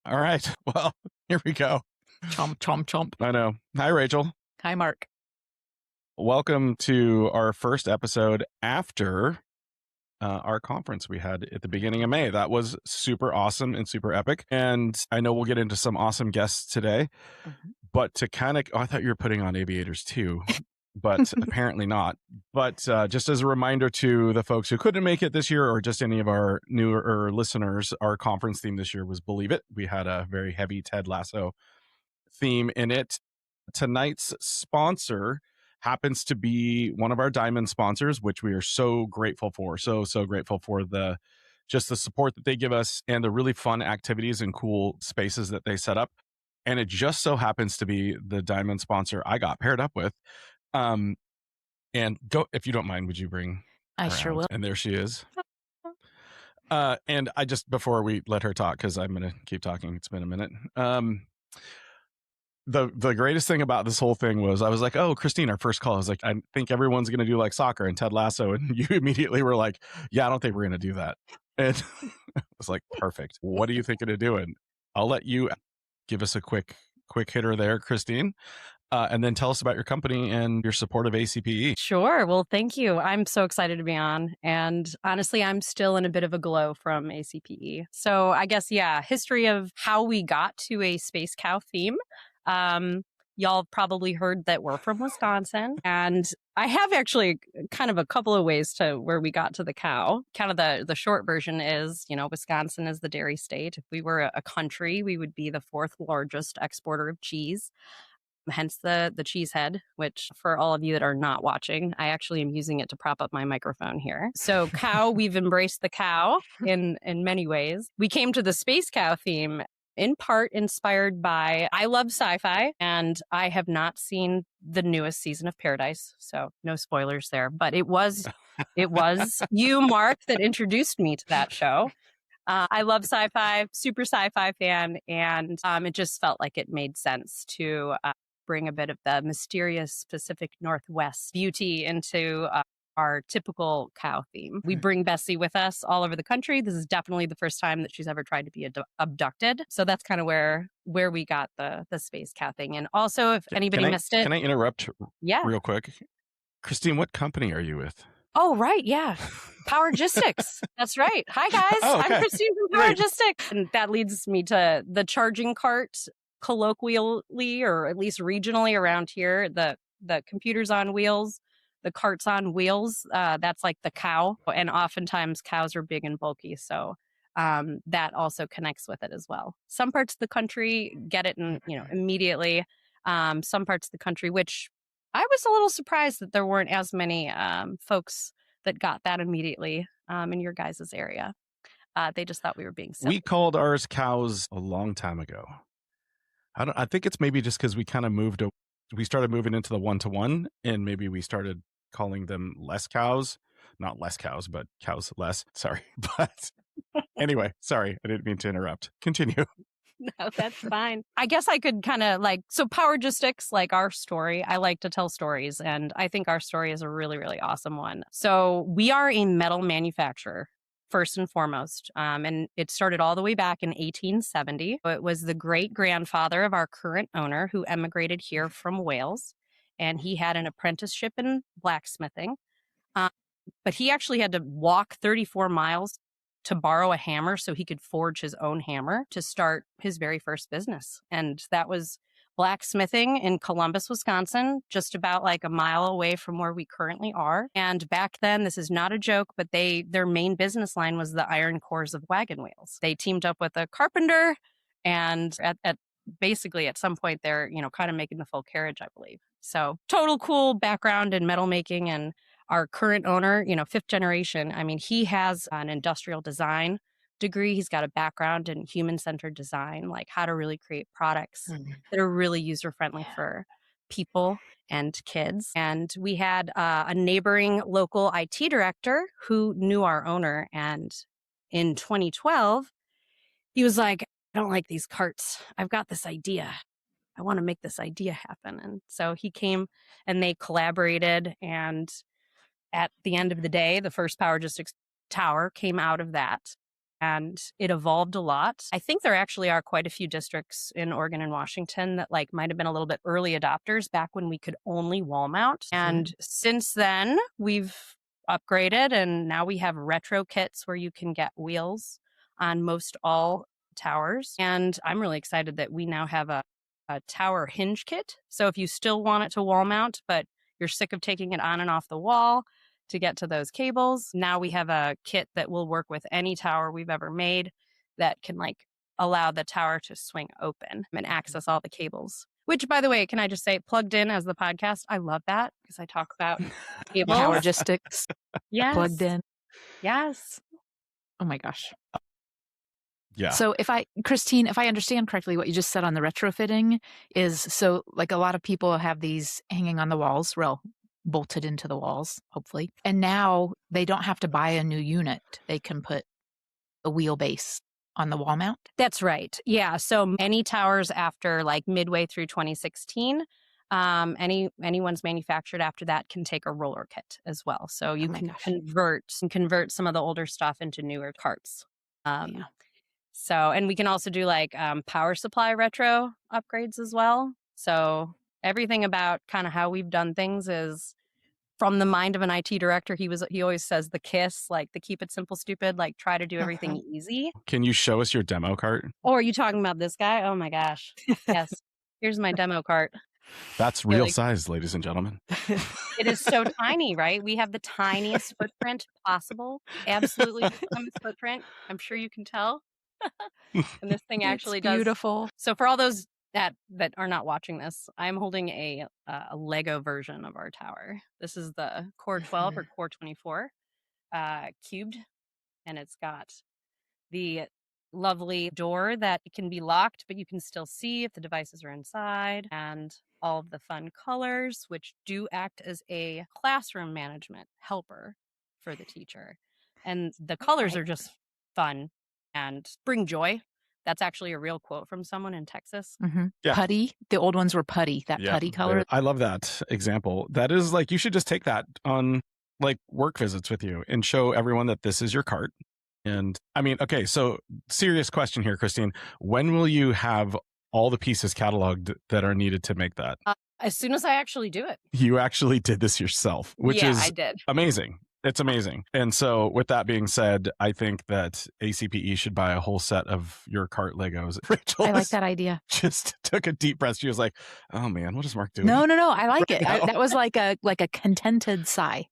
All right. Well, here we go. Chomp, chomp, chomp. I know. Hi, Rachel. Hi, Marc. Welcome to our first episode after our conference we had at the beginning of May. That was super awesome and super epic. And I know we'll get into some awesome guests today. Mhm. But to kind of, I thought you were putting on aviators too, but apparently not. But just as a reminder to the folks who couldn't make it this year, or just any of our newer listeners, our conference theme this year was Believe It. We had a very heavy Ted Lasso theme in it. Tonight's sponsor happens to be one of our diamond sponsors, which we are so grateful for. So grateful for the support that they give us and the really fun activities and cool spaces that they set up. And it just so happens to be the diamond sponsor I got paired up with. And go, if you don't mind, would you bring I her sure out? will. And there she is. And I just, before we let her talk, because I'm going to keep talking, it's been a minute. The greatest thing about this whole thing was I was like, oh, Christine, our first call. I was like, I think everyone's going to do like soccer and Ted Lasso. And you immediately were like, yeah, I don't think we're going to do that. And I was like, perfect. What are you thinking of doing? I'll let you give us a quick hitter there, Christine. And then tell us about your company and your support of ACPE. Sure. Well, thank you. I'm so excited to be on. And honestly, I'm still in a bit of a glow from ACPE. So I guess, yeah, history of how we got to a space cow theme. Y'all have probably heard that we're from Wisconsin, and I have actually kind of a couple of ways to where we got to the cow. Kind of the short version is, Wisconsin is the dairy state. If we were a country, we would be the fourth largest exporter of cheese. Hence the cheese head, which for all of you that are not watching, I actually am using it to prop up my microphone here. So cow, we've embraced the cow in many ways. We came to the space cow theme in part inspired by, I love sci-fi, and I have not seen the newest season of Paradise, so no spoilers there. But it was you, Marc, that introduced me to that show. I love sci-fi, super sci-fi fan, and it just felt like it made sense to bring a bit of the mysterious Pacific Northwest beauty into our typical cow theme. We bring Bessie with us all over the country. This is definitely the first time that she's ever tried to be abducted. So that's kind of where we got the space cow thing. And also, if anybody missed it. Can I interrupt Yeah. real quick? Christine, what company are you with? Oh, right. Yeah. Powergistics. That's right. Hi, guys. Oh, okay. I'm Christine from Powergistics. And that leads me to the charging cart, colloquially, or at least regionally around here, the computers on wheels, the carts on wheels. That's like the cow. And oftentimes cows are big and bulky. So that also connects with it as well. Some parts of the country get it immediately. Some parts of the country, which I was a little surprised that there weren't as many folks that got that immediately in your guys' area. They just thought we were being silly. We called ours cows a long time ago. I think it's maybe just because we kind of we started moving into the one-to-one, and maybe we started calling them less cows. Not less cows, but cows less. Sorry. But anyway, sorry. I didn't mean to interrupt. Continue. No, that's fine. I guess I could kind of so Powergistics, like our story, I like to tell stories, and I think our story is a really, really awesome one. So we are a metal manufacturer, first and foremost, and it started all the way back in 1870. It was the great-grandfather of our current owner who emigrated here from Wales, and he had an apprenticeship in blacksmithing, but he actually had to walk 34 miles to borrow a hammer so he could forge his own hammer to start his very first business. And that was blacksmithing in Columbus, Wisconsin, just about like a mile away from where we currently are. And back then, this is not a joke, but their main business line was the iron cores of wagon wheels. They teamed up with a carpenter, and basically at some point they're, kind of making the full carriage, I believe. So total cool background in metal making. And our current owner, fifth generation, I mean, he has an industrial design degree. He's got a background in human-centered design, like how to really create products that are really user-friendly for people and kids. And we had a neighboring local IT director who knew our owner. And in 2012, he was like, I don't like these carts. I've got this idea. I want to make this idea happen. And so he came and they collaborated, and at the end of the day, the first Powergistics tower came out of that. and it evolved a lot. I think there actually are quite a few districts in Oregon and Washington that like might have been a little bit early adopters back when we could only wall mount. And since then, we've upgraded, and now we have retro kits where you can get wheels on most all towers. And I'm really excited that we now have a tower hinge kit. So if you still want it to wall mount, but you're sick of taking it on and off the wall to get to those cables, now we have a kit that will work with any tower we've ever made that can like allow the tower to swing open and access all the cables. Which, by the way, can I just say, Plugged In as the podcast, I love that because I talk about cables. Power logistics. Yes. Plugged In. Yes. Oh my gosh. Yeah. So Christine, if I understand correctly, what you just said on the retrofitting is, so like a lot of people have these hanging on the walls, bolted into the walls, hopefully. And now they don't have to buy a new unit. They can put a wheelbase on the wall mount. That's right. Yeah. So any towers after like midway through 2016, anyone's manufactured after that can take a roller kit as well. So you can convert some of the older stuff into newer carts. So, and we can also do like power supply retro upgrades as well. So everything about kind of how we've done things is from the mind of an IT director. He always says the KISS, like the keep it simple, stupid, like try to do everything easy. Can you show us your demo cart? Oh, are you talking about this guy? Oh my gosh. Yes. Here's my demo cart. That's real size, ladies and gentlemen. It is so tiny, right? We have the tiniest footprint possible. Absolutely the tiniest footprint. I'm sure you can tell. And this thing actually does. Beautiful. So for all those that are not watching this, I'm holding a Lego version of our tower. This is the Core 12 or Core 24 cubed, and it's got the lovely door that can be locked, but you can still see if the devices are inside, and all of the fun colors, which do act as a classroom management helper for the teacher. And the colors are just fun and bring joy. That's actually a real quote from someone in Texas. Yeah. Putty. The old ones were putty, putty color. I love that example. That is like, you should just take that on like work visits with you and show everyone that this is your cart. And I mean, okay, so serious question here, Christine. When will you have all the pieces cataloged that are needed to make that? As soon as I actually do it. You actually did this yourself, which is I did. Amazing. It's amazing. And so with that being said, I think that ACPE should buy a whole set of your cart Legos. Rachel I like that idea. Just took a deep breath. She was like, oh man, what is Marc doing? No. I like it. That was like a contented sigh.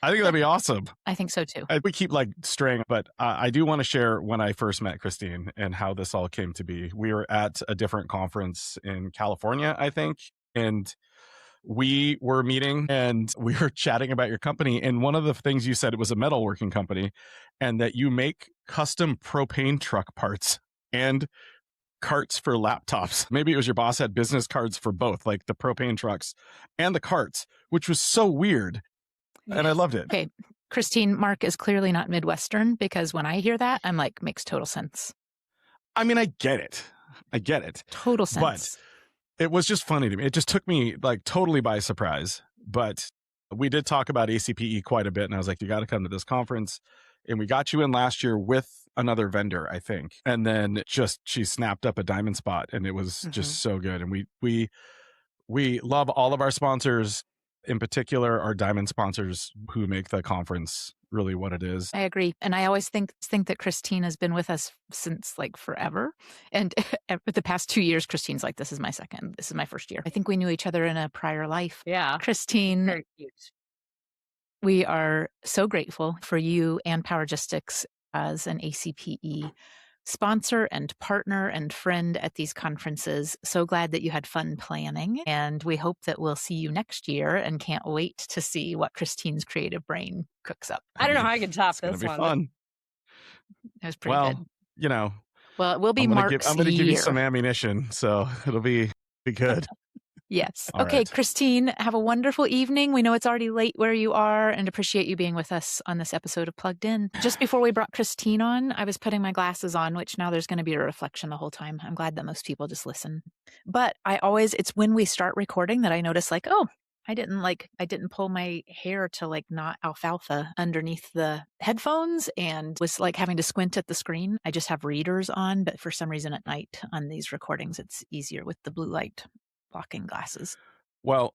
I think that'd be awesome. I think so too. We keep like straying, but I do want to share when I first met Christine and how this all came to be. We were at a different conference in California, I think, and we were meeting and we were chatting about your company. And one of the things you said, it was a metalworking company and that you make custom propane truck parts and carts for laptops. Maybe it was your boss had business cards for both, like the propane trucks and the carts, which was so weird. And I loved it. Okay. Christine, Marc is clearly not Midwestern, because when I hear that, I'm like, makes total sense. I mean, I get it. Total sense. But it was just funny to me. It just took me like totally by surprise. But we did talk about ACPE quite a bit. And I was like, you got to come to this conference. And we got you in last year with another vendor, I think. And then she snapped up a diamond spot and it was just so good. And we love all of our sponsors. In particular, our diamond sponsors who make the conference really what it is. I agree. And I always think that Christine has been with us since like forever. And the past 2 years, Christine's like, this is my first year. I think we knew each other in a prior life. Yeah. Christine, very cute. We are so grateful for you and Powergistics as an ACPE sponsor and partner and friend at these conferences. So glad that you had fun planning. And we hope that we'll see you next year and can't wait to see what Christine's creative brain cooks up. I don't know how I can top this one. It's going to be fun. It was pretty good. You know. Well, it will be Marc's I'm going to give you year. some ammunition, so it'll be good. Yes. All okay, right. Christine, have a wonderful evening. We know it's already late where you are and appreciate you being with us on this episode of Plugged In. Just before we brought Christine on, I was putting my glasses on, which now there's going to be a reflection the whole time. I'm glad that most people just listen. But it's when we start recording that I notice like, oh, I didn't pull my hair to like not alfalfa underneath the headphones and was like having to squint at the screen. I just have readers on, but for some reason at night on these recordings, it's easier with the blue light blocking glasses. Well,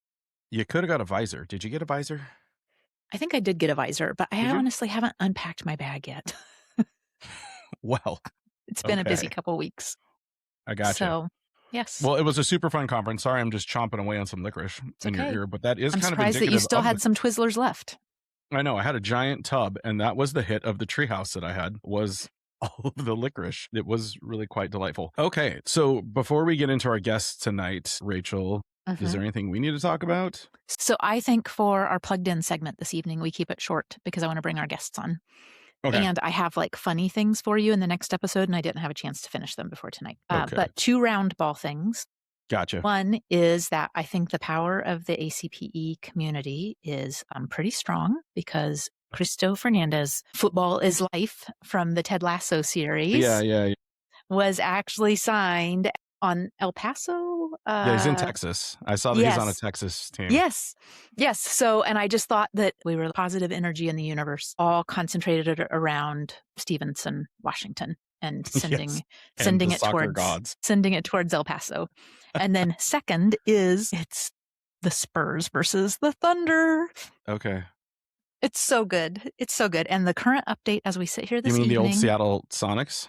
you could have got a visor. Did you get a visor? I think I did get a visor, but I Did you? honestly haven't unpacked my bag yet. Well, It's been a busy okay. couple weeks. I gotcha. So, yes. Well, it was a super fun conference. Sorry, I'm just chomping away on some licorice in your okay. ear, but that is I'm kind of surprised that you indicative still of had some Twizzlers left. I know. I had a giant tub, and that was the hit of the treehouse that I had was all of the licorice. It was really quite delightful. Okay, so before we get into our guests tonight, Rachel, is there anything we need to talk about? So I think for our plugged in segment this evening, we keep it short because I want to bring our guests on. Okay. And I have like funny things for you in the next episode, and I didn't have a chance to finish them before tonight. Okay. But 2 round ball things. Gotcha. One is that I think the power of the ACPE community is pretty strong because Cristo Fernandez, Football is Life from the Ted Lasso series, Yeah. was actually signed on El Paso. Yeah, he's in Texas. I saw that he's on a Texas team. Yes. So, and I just thought that we were positive energy in the universe, all concentrated around Stevenson, Washington, and sending it towards El Paso. And then second is it's the Spurs versus the Thunder. Okay. It's so good. It's so good. And the current update as we sit here this evening. You mean the old Seattle Sonics?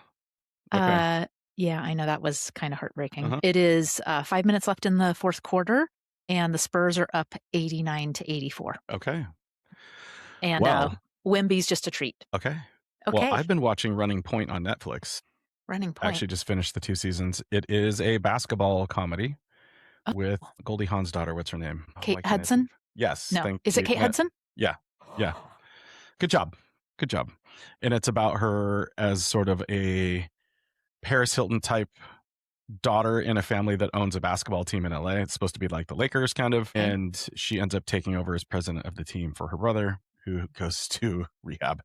Okay. Yeah, I know that was kind of heartbreaking. It is 5 minutes left in the fourth quarter, and the Spurs are up 89-84. Okay. And Wemby's just a treat. Okay. Well, I've been watching Running Point on Netflix. Running Point. Actually, just finished the 2 seasons. It is a basketball comedy with Goldie Hawn's daughter. What's her name? Kate Hudson? Yes. No. Is it Kate Hudson? Yeah. Good job. And it's about her as sort of a Paris Hilton type daughter in a family that owns a basketball team in LA. It's supposed to be like the Lakers kind of. And she ends up taking over as president of the team for her brother, who goes to rehab,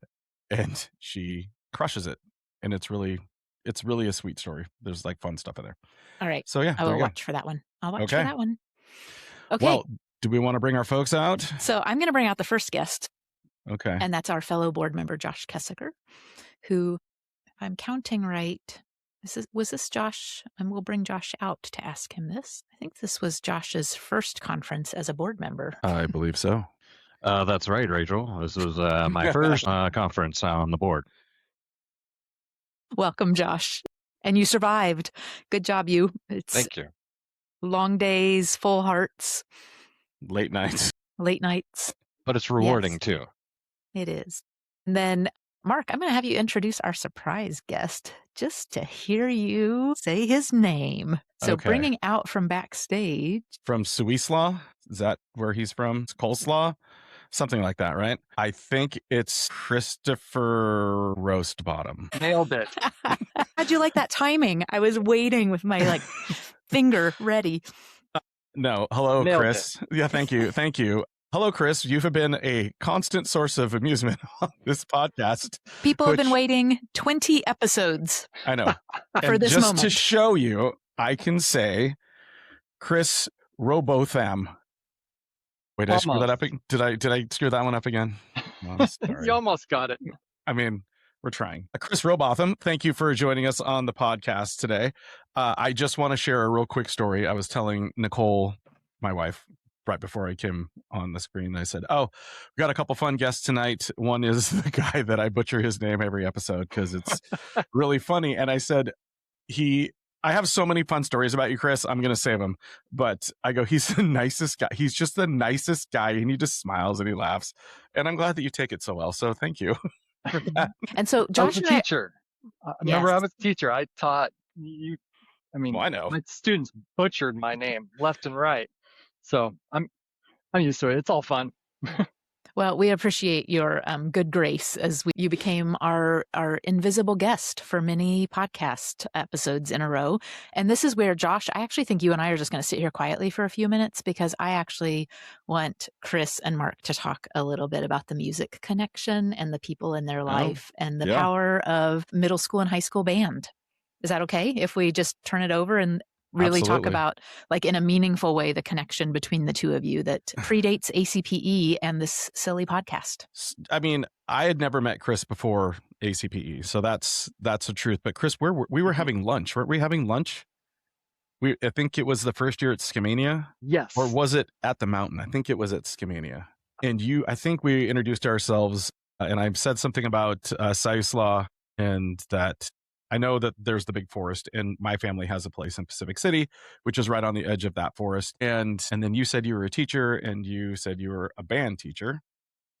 and she crushes it. And it's really a sweet story. There's like fun stuff in there. All right. So yeah, I will watch for that one. I'll watch for that one. Okay. Well, do we want to bring our folks out? So I'm going to bring out the first guest. Okay. And that's our fellow board member, Josh Kesecker, who, if I'm counting right, was this Josh? And we'll bring Josh out to ask him this. I think this was Josh's first conference as a board member. I believe so. That's right, Rachel. This was my first conference on the board. Welcome, Josh. And you survived. Good job, you. Thank you. Long days, full hearts. Late nights. But it's rewarding too. It is. And then, Marc, I'm going to have you introduce our surprise guest just to hear you say his name. So bringing out from backstage. From Siuslaw? Is that where he's from? It's Coleslaw? Something like that, right? I think it's Christopher Rowbotham. Nailed it. How'd you like that timing? I was waiting with my finger ready. No. Hello, Nailed Chris. Yeah, thank you. Hello, Chris. You have been a constant source of amusement on this podcast. People have been waiting 20 episodes. I know. For this just moment. to show you, I can say Chris Rowbotham. Wait, did I screw that up? Did I screw that one up again? Oh, You almost got it. I mean, we're trying. Chris Rowbotham, thank you for joining us on the podcast today. I just want to share a real quick story. I was telling Nicole, my wife, right before I came on the screen, I said, we got a couple fun guests tonight. One is the guy that I butcher his name every episode because it's really funny. And I said, I have so many fun stories about you, Chris. I'm going to save them. But I go, he's the nicest guy. He's just the nicest guy. And he just smiles and he laughs. And I'm glad that you take it so well. So thank you for that. And so Josh I was a teacher. Remember, I was a teacher. I taught you. I mean, I know. My students butchered my name left and right. So I'm used to it. It's all fun. Well, we appreciate your good grace as you became our invisible guest for many podcast episodes in a row. And this is where, Josh, I actually think you and I are just going to sit here quietly for a few minutes because I actually want Chris and Marc to talk a little bit about the music connection and the people in their life and the power of middle school and high school band. Is that okay if we just turn it over and really talk Absolutely. about, like, in a meaningful way, the connection between the two of you that predates ACPE and this silly podcast. I mean, I had never met Chris before ACPE, so that's the truth. But Chris, we were having lunch, weren't we? Having lunch. I think it was the first year at Skamania, Yes. or was it at the mountain? I think it was at Skamania. And I think we introduced ourselves, and I said something about Siuslaw, and that I know that there's the big forest, and my family has a place in Pacific City, which is right on the edge of that forest. And then you said you were a teacher, and you said you were a band teacher.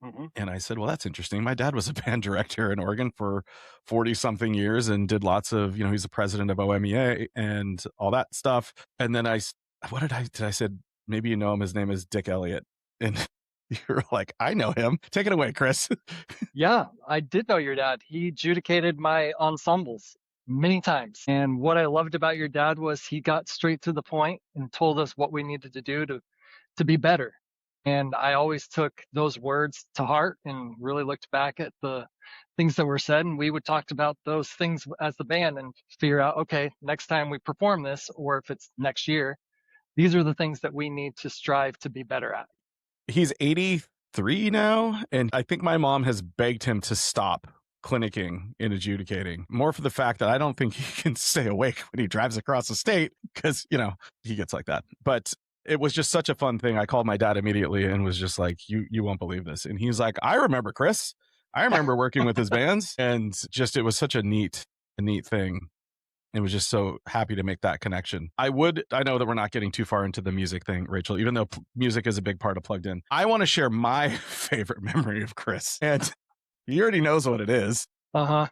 Mm-hmm. And I said, well, that's interesting. My dad was a band director in Oregon for 40 something years and did lots of, he's the president of OMEA and all that stuff. And then what did I said, maybe you know him. His name is Dick Elliott. And you're like, I know him. Take it away, Chris. Yeah, I did know your dad. He adjudicated my ensembles many times. And what I loved about your dad was he got straight to the point and told us what we needed to do to be better. And I always took those words to heart and really looked back at the things that were said. And we would talk about those things as the band and figure out, okay, next time we perform this, or if it's next year, these are the things that we need to strive to be better at. He's 83 now. And I think my mom has begged him to stop clinicking and adjudicating, more for the fact that I don't think he can stay awake when he drives across the state because, he gets like that. But it was just such a fun thing. I called my dad immediately and was just like, you won't believe this. And he's like, I remember Chris. I remember working with his bands. And just, it was such a neat thing. It was just so happy to make that connection. I know that we're not getting too far into the music thing, Rachel, even though music is a big part of Plugged In. I want to share my favorite memory of Chris. And he already knows what it is. Uh-huh.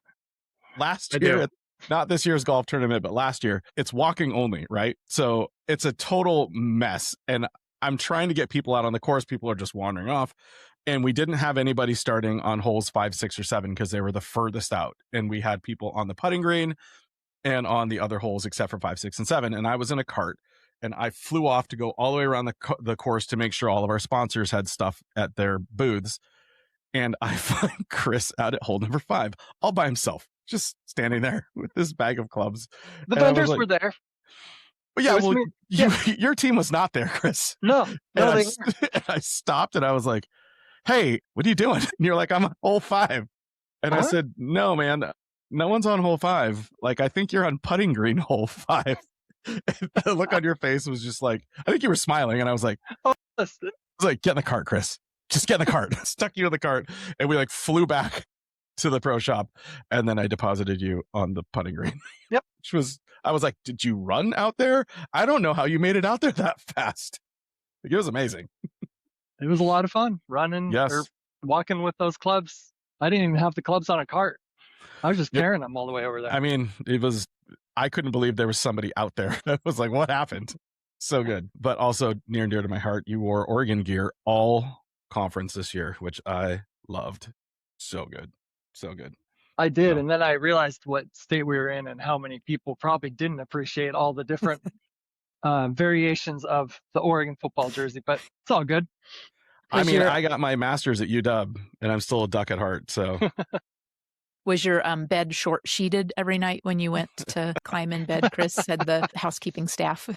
Last year, not this year's golf tournament, but last year, it's walking only, right? So it's a total mess. And I'm trying to get people out on the course. People are just wandering off. And we didn't have anybody starting on holes 5, 6, or 7 because they were the furthest out. And we had people on the putting green and on the other holes except for 5, 6, and 7. And I was in a cart and I flew off to go all the way around the course to make sure all of our sponsors had stuff at their booths. And I find Chris out at hole number 5, all by himself, just standing there with this bag of clubs. The vendors were there. Well, yeah, well, your team was not there, Chris. No. And I stopped and I was like, hey, what are you doing? And you're like, I'm on hole 5. And I said, no, man, no one's on hole 5. Like, I think you're on putting green hole 5. And the look on your face was just like, I think you were smiling. And I was like, I was like, get in the cart, Chris. Just get in the cart. Stuck you in the cart. And we flew back to the pro shop. And then I deposited you on the putting green. Yep. I was like, did you run out there? I don't know how you made it out there that fast. It was amazing. It was a lot of fun running or walking with those clubs. I didn't even have the clubs on a cart. I was just carrying them all the way over there. I mean, I couldn't believe there was somebody out there. I was like, what happened? So good. But also near and dear to my heart, you wore Oregon gear all conference this year, which I loved. So good. So good. I did. And then I realized what state we were in and how many people probably didn't appreciate all the different variations of the Oregon football jersey, but it's all good. I mean, I got my master's at UW and I'm still a Duck at heart. So was your bed short sheeted every night when you went to climb in bed, Chris? Had the housekeeping staff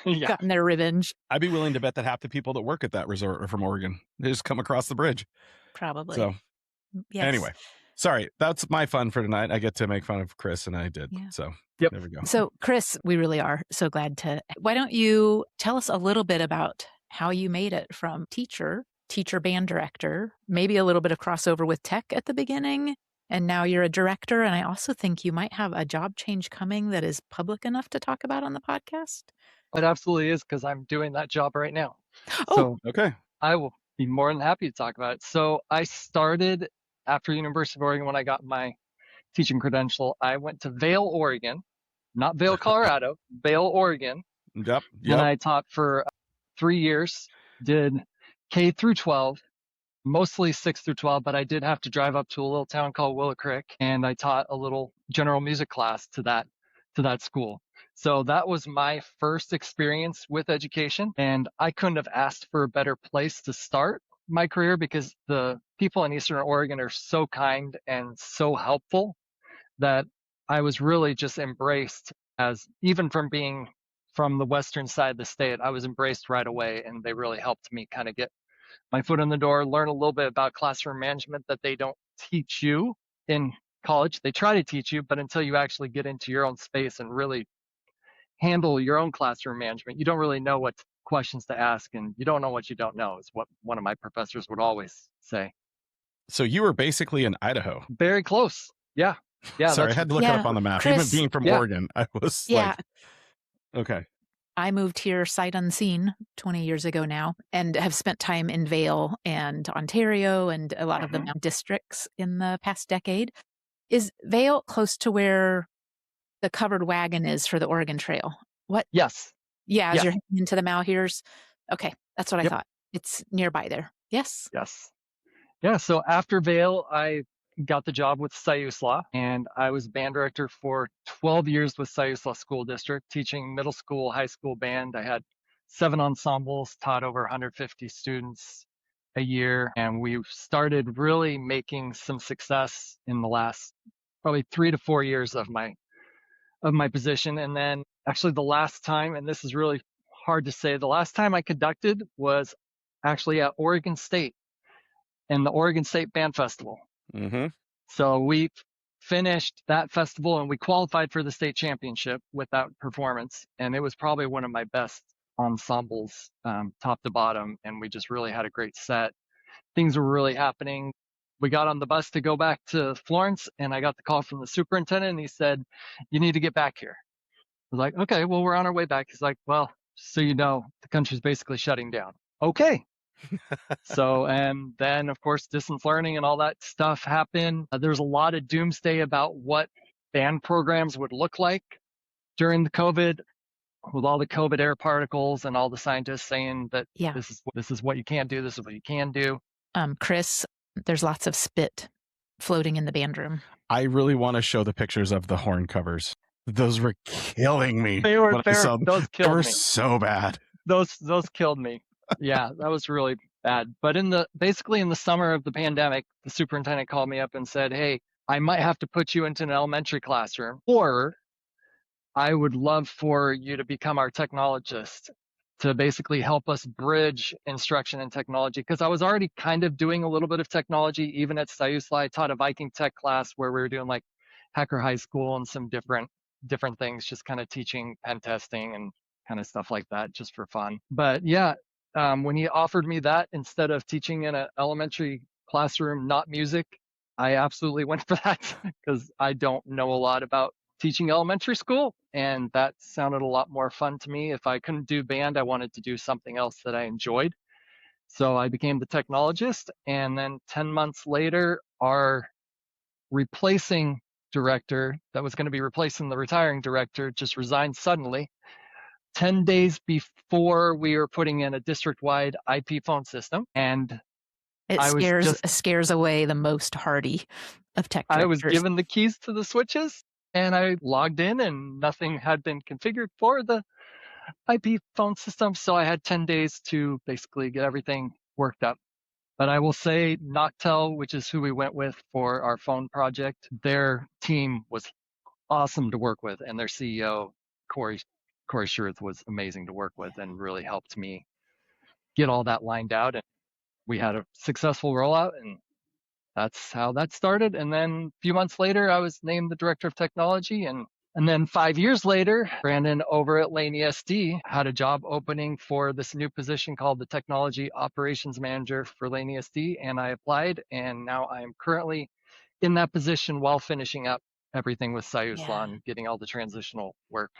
gotten their revenge? I'd be willing to bet that half the people that work at that resort are from Oregon. They just come across the bridge. Probably. So anyway, sorry, that's my fun for tonight. I get to make fun of Chris and I did. Yeah. So there we go. So Chris, we really are so glad why don't you tell us a little bit about how you made it from teacher, band director, maybe a little bit of crossover with tech at the beginning, and now you're a director. And I also think you might have a job change coming that is public enough to talk about on the podcast. It absolutely is, because I'm doing that job right now. Oh, so okay. I will be more than happy to talk about it. So I started after University of Oregon. When I got my teaching credential, I went to Vail, Oregon, not Vail, Colorado, Vail, Oregon. Yep. And I taught for 3 years, did K through 12, mostly 6 through 12, but I did have to drive up to a little town called Willow Creek, and I taught a little general music class to that school. So that was my first experience with education, and I couldn't have asked for a better place to start my career because the people in Eastern Oregon are so kind and so helpful that I was really just embraced as, even from being from the western side of the state, I was embraced right away, and they really helped me kind of get my foot in the door, learn a little bit about classroom management that they don't teach you in college. They try to teach you, but until you actually get into your own space and really handle your own classroom management, you don't really know what questions to ask, and you don't know what you don't know, is what one of my professors would always say. So you were basically in Idaho. Very close. Yeah. Yeah. Sorry, I had to look it up on the map. Chris, Even being from Oregon, I was like, okay. I moved here sight unseen 20 years ago now, and have spent time in Vail and Ontario and a lot of the Mountain districts in the past decade. Is Vail close to where the covered wagon is for the Oregon Trail? What? Yes. Yeah, as you're heading into the Malheurs. Okay, that's what I thought. It's nearby there. Yes. Yes. Yeah. So after Vail, I got the job with Siuslaw, and I was band director for 12 years with Siuslaw School District, teaching middle school, high school band. I had 7 ensembles, taught over 150 students a year, and we started really making some success in the last probably 3 to 4 years of my position. And then actually the last time, and this is really hard to say, the last time I conducted was actually at Oregon State and the Oregon State Band Festival. Mm-hmm. So we finished that festival and we qualified for the state championship with that performance. And it was probably one of my best ensembles, top to bottom. And we just really had a great set. Things were really happening. We got on the bus to go back to Florence, and I got the call from the superintendent, and he said, "You need to get back here." I was like, "Okay, well, we're on our way back." He's like, "Well, so you know, the country's basically shutting down." Okay. So, and then of course, distance learning and all that stuff happened. There's a lot of doomsday about what band programs would look like during the COVID, with all the COVID air particles and all the scientists saying that this is what you can't do, this is what you can do. Chris, there's lots of spit floating in the band room. I really want to show the pictures of the horn covers. Those were killing me. Those killed me. So bad. Those killed me. Yeah, that was really bad. But basically in the summer of the pandemic, the superintendent called me up and said, "Hey, I might have to put you into an elementary classroom, or I would love for you to become our technologist to basically help us bridge instruction and technology." Because I was already kind of doing a little bit of technology, even at Siuslaw. I taught a Viking tech class where we were doing like Hacker High School and some different things, just kind of teaching pen testing and kind of stuff like that, just for fun. But yeah, when he offered me that instead of teaching in an elementary classroom, not music, I absolutely went for that because I don't know a lot about teaching elementary school, and that sounded a lot more fun to me. If I couldn't do band, I wanted to do something else that I enjoyed. So I became the technologist, and then 10 months later, our replacing director that was going to be replacing the retiring director just resigned suddenly. 10 days before we were putting in a district-wide IP phone system, and it scares away the most hardy of tech directors. I was given the keys to the switches, and I logged in, and nothing had been configured for the IP phone system. So I had 10 days to basically get everything worked up. But I will say Noctel, which is who we went with for our phone project, their team was awesome to work with. And their CEO, Cory Horton, was amazing to work with and really helped me get all that lined out. And we had a successful rollout, and that's how that started. And then a few months later, I was named the director of technology. And then 5 years later, Brandon over at Lane ESD had a job opening for this new position called the Technology Operations Manager for Lane ESD. And I applied, and now I'm currently in that position while finishing up everything with Siuslaw and getting all the transitional work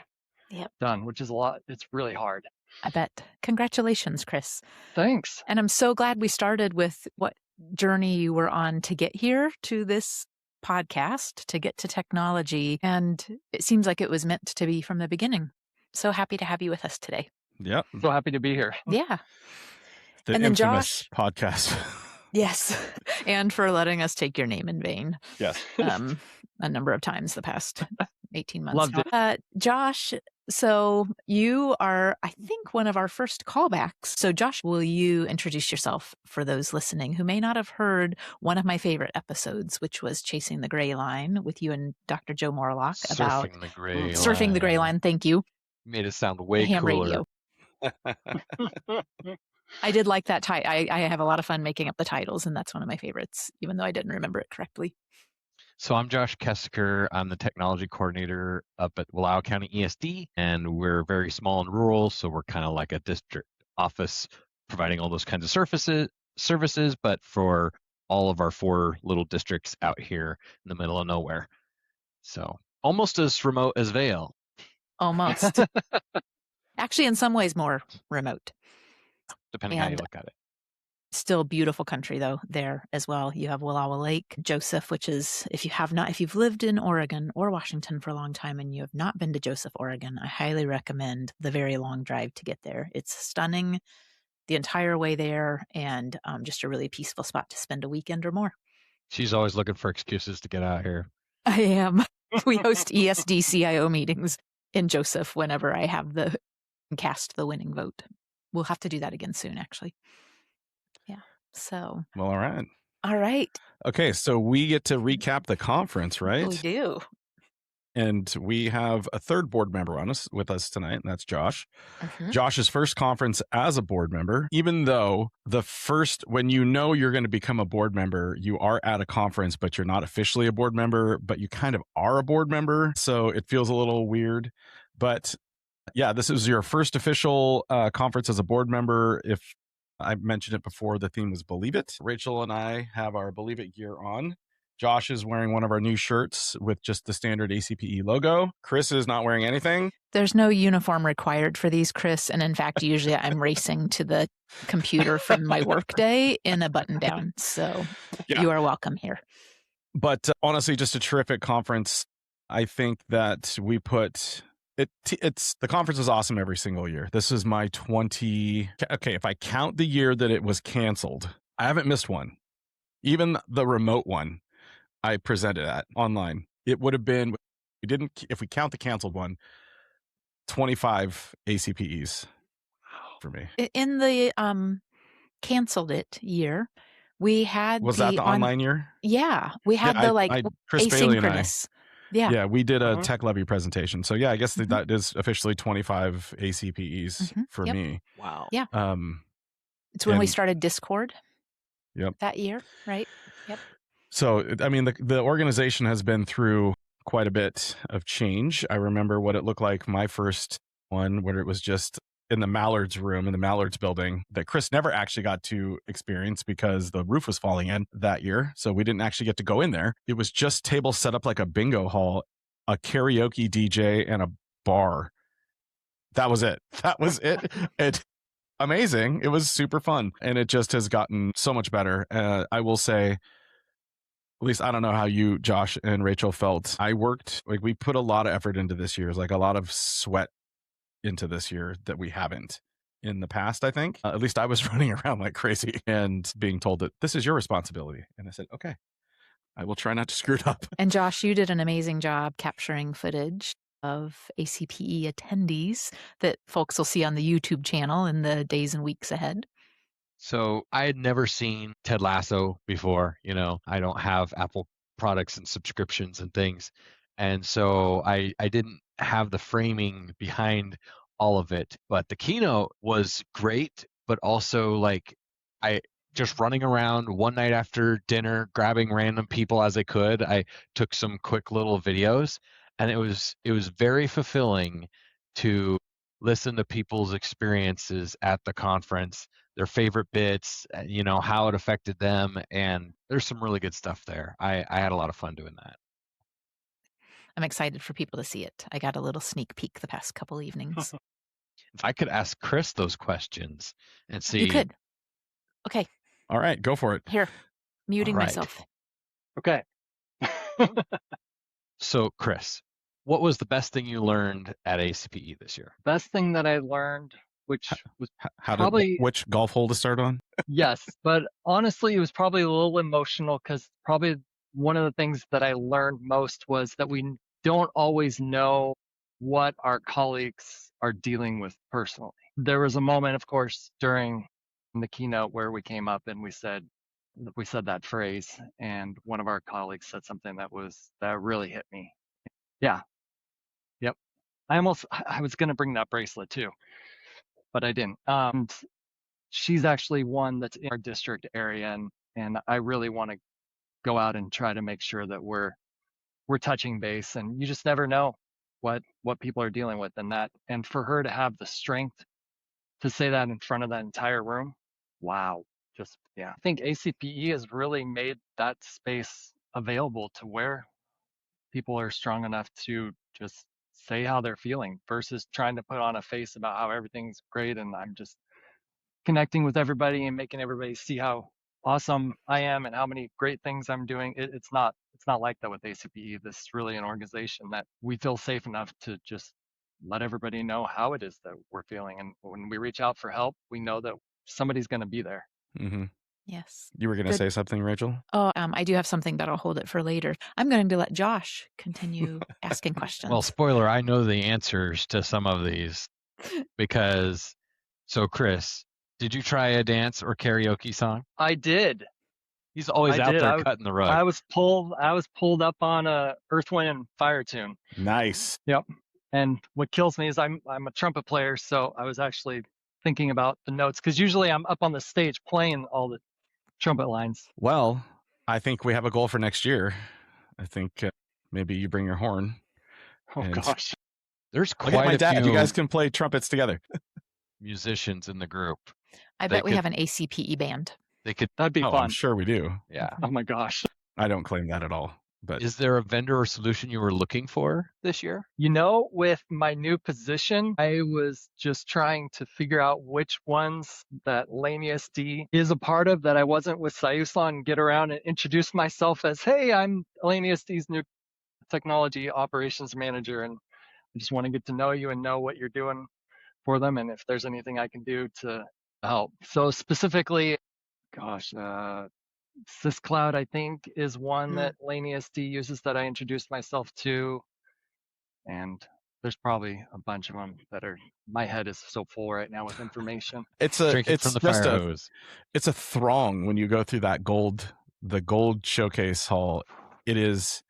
done, which is a lot. It's really hard. I bet. Congratulations, Chris. Thanks. And I'm so glad we started with what journey you were on to get here to this podcast, to get to technology. And it seems like it was meant to be from the beginning. So happy to have you with us today. Yeah. So happy to be here. Yeah. The and then infamous Josh, podcast. Yes. And for letting us take your name in vain. Yes. A number of times the past 18 months. Loved it. Josh, so you are, I think, one of our first callbacks. So Josh, will you introduce yourself for those listening who may not have heard one of my favorite episodes, which was Chasing the Gray Line with you and Dr. Joe Morlock about Surfing the Gray Line. Thank you. made it sound way Ham cooler. radio. I did like that title. I have a lot of fun making up the titles, and that's one of my favorites, even though I didn't remember it correctly. So I'm Josh Kesecker. I'm the technology coordinator up at Wallowa County ESD, and we're very small and rural, so we're kind of like a district office providing all those kinds of services, but for all of our 4 little districts out here in the middle of nowhere. So almost as remote as Vail. Almost. Actually, in some ways, more remote. Depending how you look at it. Still beautiful country, though, there as well. You have Wallowa Lake, Joseph, which is, if you've lived in Oregon or Washington for a long time and you have not been to Joseph, Oregon, I highly recommend the very long drive to get there. It's stunning the entire way there, and just a really peaceful spot to spend a weekend or more. She's always looking for excuses to get out here. I am. We host ESD CIO meetings in Joseph whenever I have cast the winning vote. We'll have to do that again soon, actually. Yeah. So. Well, all right. All right. Okay, so we get to recap the conference, right? We do. And we have a third board member with us tonight, and that's Josh. Mm-hmm. Josh's first conference as a board member, even though when you know you're going to become a board member, you are at a conference, but you're not officially a board member, but you kind of are a board member. So it feels a little weird. But yeah, this is your first official conference as a board member. If I mentioned it before, the theme was Believe It. Rachel and I have our Believe It gear on. Josh is wearing one of our new shirts with just the standard ACPE logo. Chris is not wearing anything. There's no uniform required for these, Chris. And in fact, usually I'm racing to the computer from my workday in a button down. So You are welcome here. But honestly, just a terrific conference. I think that we put... the conference is awesome every single year. This is my if I count the year that it was canceled, I haven't missed one. Even the remote one I presented at online. It would have been, if we count the canceled one, 25 ACPEs for me. In the canceled it year, we had that the online year? Yeah, we had Chris Bailey and I. Yeah, we did a tech levy presentation. So yeah, I guess that is officially 25 ACPEs for me. Wow. Yeah. It's when we started Discord. Yep. That year, right? Yep. So, I mean, the organization has been through quite a bit of change. I remember what it looked like my first one, where it was just in the Mallards room, in the Mallards building, that Chris never actually got to experience because the roof was falling in that year. So we didn't actually get to go in there. It was just tables set up like a bingo hall, a karaoke DJ, and a bar. That was it. Amazing. It was super fun. And it just has gotten so much better. I will say, at least I don't know how you, Josh and Rachel, felt. We put a lot of effort into this year. Like a lot of sweat into this year that we haven't in the past, I think. At least I was running around like crazy and being told that this is your responsibility. And I said, okay, I will try not to screw it up. And Josh, you did an amazing job capturing footage of ACPE attendees that folks will see on the YouTube channel in the days and weeks ahead. So I had never seen Ted Lasso before. I don't have Apple products and subscriptions and things. And so I didn't have the framing behind all of it. But the keynote was great, but also I just running around one night after dinner, grabbing random people as I could. I took some quick little videos, and it was very fulfilling to listen to people's experiences at the conference, their favorite bits, how it affected them. And there's some really good stuff there. I had a lot of fun doing that. I'm excited for people to see it. I got a little sneak peek the past couple evenings. If I could ask Chris those questions and see. You could. Okay. All right, go for it. Here, muting myself. Okay. So, Chris, what was the best thing you learned at ACPE this year? Best thing that I learned, which was which golf hole to start on? Yes, but honestly, it was probably a little emotional because probably one of the things that I learned most was that we don't always know what our colleagues are dealing with personally. There was a moment, of course, during the keynote where we came up and we said that phrase, and one of our colleagues said something that really hit me. Yeah. Yep. I was going to bring that bracelet too, but I didn't. She's actually one that's in our district area, and I really want to go out and try to make sure that we're touching base. And you just never know what people are dealing with, and for her to have the strength to say that in front of that entire room, wow. Just, yeah. I think ACPE has really made that space available to where people are strong enough to just say how they're feeling versus trying to put on a face about how everything's great and I'm just connecting with everybody and making everybody see how awesome I am and how many great things I'm doing. It's not like that with ACPE. This is really an organization that we feel safe enough to just let everybody know how it is that we're feeling. And when we reach out for help, we know that somebody's going to be there. Mm-hmm. Yes. You were going to say something, Rachel? Oh, I do have something, but I'll hold it for later. I'm going to let Josh continue asking questions. Well, spoiler, I know the answers to some of these because, so Chris, did you try a dance or karaoke song? I did. He's always out there cutting the rug. I was pulled up on a Earth, Wind, and Fire tune. Nice. Yep. And what kills me is I'm a trumpet player, so I was actually thinking about the notes because usually I'm up on the stage playing all the trumpet lines. Well, I think we have a goal for next year. I think maybe you bring your horn. Oh gosh. There's Look at my quite a dad. few You guys can play trumpets together. musicians in the group. I bet we have an ACPE band. They could. That'd be fun. I'm sure we do. Yeah. Oh my gosh. I don't claim that at all. But is there a vendor or solution you were looking for this year? You know, with my new position, I was just trying to figure out which ones that LanieSD is a part of that I wasn't with Siuslaw and get around and introduce myself as, hey, I'm LanieSD's new technology operations manager. And I just want to get to know you and know what you're doing for them. And if there's anything I can do to help. So specifically, gosh, Siuslaw, I think, is one that LanieSD uses that I introduced myself to. And there's probably a bunch of them that are, my head is so full right now with information. It's from the just fire hose. It's a throng when you go through the gold showcase hall. It is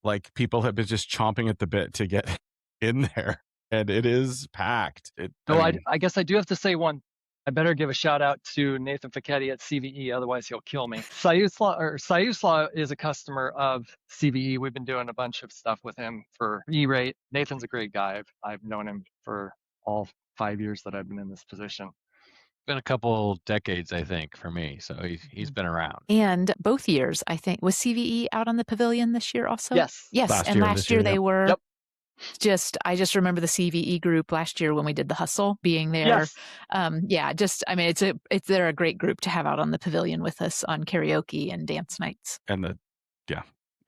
like people have been just chomping at the bit to get in there, and it is packed. I guess I do have to say one. I better give a shout out to Nathan Fichetti at CVE, otherwise he'll kill me. Siuslaw is a customer of CVE. We've been doing a bunch of stuff with him for E-rate. Nathan's a great guy. I've known him for all 5 years that I've been in this position. Been a couple decades, I think, for me. So he's been around. And both years, I think, was CVE out on the pavilion this year also? Yes. Last year they were. Yep. I just remember the CVE group last year when we did the hustle being there. Yes. They're a great group to have out on the pavilion with us on karaoke and dance nights. And it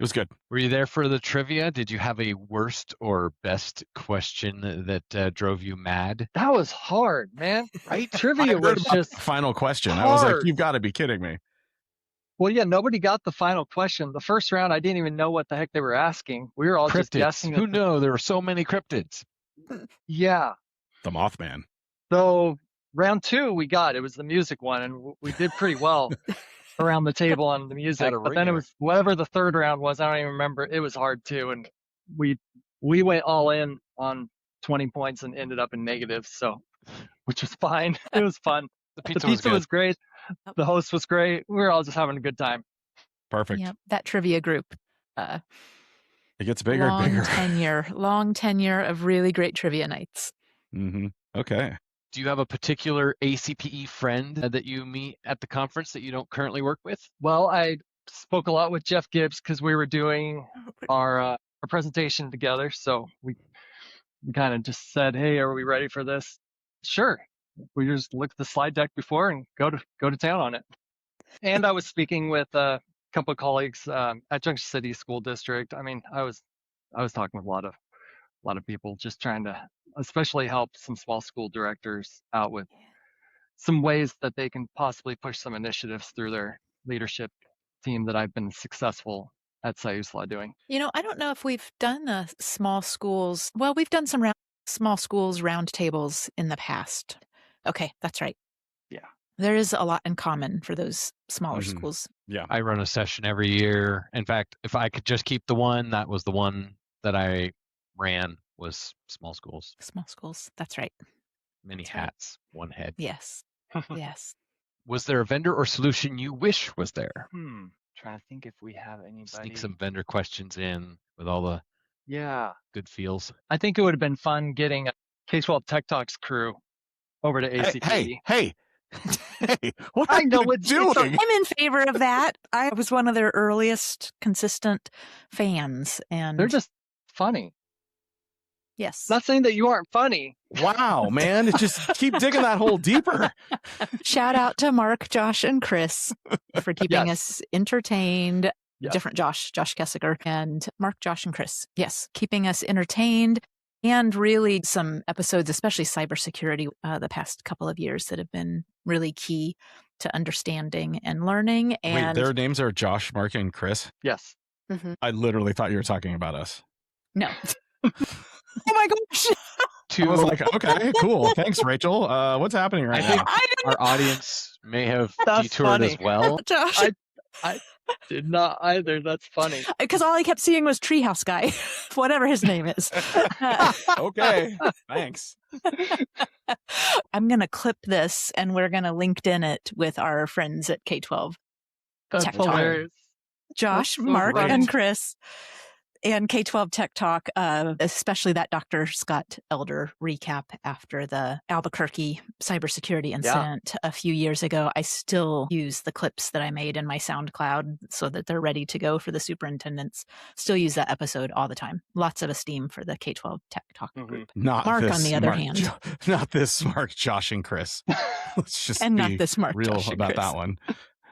was good. Were you there for the trivia? Did you have a worst or best question that drove you mad? That was hard, man. Right? Trivia was just final question. hard. I was like, you've got to be kidding me. Well, yeah, nobody got the final question. The first round, I didn't even know what the heck they were asking. We were all cryptids. Just guessing. Who knew there were so many cryptids? Yeah. The Mothman. So round 2, we got, it was the music one, and we did pretty well around the table on the music. But then it was whatever the third round was. I don't even remember. It was hard too, and we went all in on 20 points and ended up in negatives. So, which was fine. It was fun. The pizza was great. The host was great. We were all just having a good time. Perfect. Yeah, that trivia group. It gets bigger and bigger. Long tenure of really great trivia nights. Mm-hmm. Okay. Do you have a particular ACPE friend that you meet at the conference that you don't currently work with? Well, I spoke a lot with Jeff Gibbs because we were doing our presentation together. So we kind of just said, hey, are we ready for this? Sure. We just looked at the slide deck before and go to town on it. And I was speaking with a couple of colleagues at Junction City School District. I mean, I was talking with a lot of people, just trying to especially help some small school directors out with some ways that they can possibly push some initiatives through their leadership team that I've been successful at Siuslaw doing. You know, I don't know if we've done small schools. Well, we've done some small schools roundtables in the past. Okay, that's right. Yeah. There is a lot in common for those smaller schools. Yeah. I run a session every year. In fact, if I could just keep the one, that was the one that I ran was small schools. Small schools. That's right. Many That's right. hats, one head. Yes. Yes. Was there a vendor or solution you wish was there? Trying to think if we have anybody. Sneak some vendor questions in with all the good feels. I think it would have been fun getting K-12 Tech Talks crew over to ACPE. Hey, what are I know you what doing? I'm in favor of that. I was one of their earliest consistent fans, and They're just funny. yes. Not saying that you aren't funny. Wow, man. Just keep digging that hole deeper. Shout out to Marc, Josh, and Chris for keeping Yes. us entertained. Yes. Different Josh Kesecker, and Marc, Josh, and Chris. Yes, keeping us entertained. And really some episodes, especially cybersecurity, the past couple of years that have been really key to understanding and learning. And Wait, their names are Josh, Mark, and Chris? Yes. I literally thought you were talking about us. no. Oh my gosh. I was like, okay, cool. Thanks, Rachel. What's happening right I think now? our audience may have That's detoured funny. as well. Josh. I did not either. That's funny. Because all I kept seeing was Treehouse Guy, whatever his name is. Okay, thanks. I'm going to clip this and we're going to LinkedIn it with our friends at K-12. That's Tech Talk. hilarious. Josh, That's so Mark, great. and Chris. And K-12 Tech Talk, especially that Dr. Scott Elder recap after the Albuquerque cybersecurity incident a few years ago. I still use the clips that I made in my SoundCloud so that they're ready to go for the superintendents. Still use that episode all the time. Lots of esteem for the K-12 Tech Talk group. Not Mark, this, on the other Mark, hand. not this Mark, Josh, and Chris. Let's just And be not this Mark, real Josh, and about Chris. that one.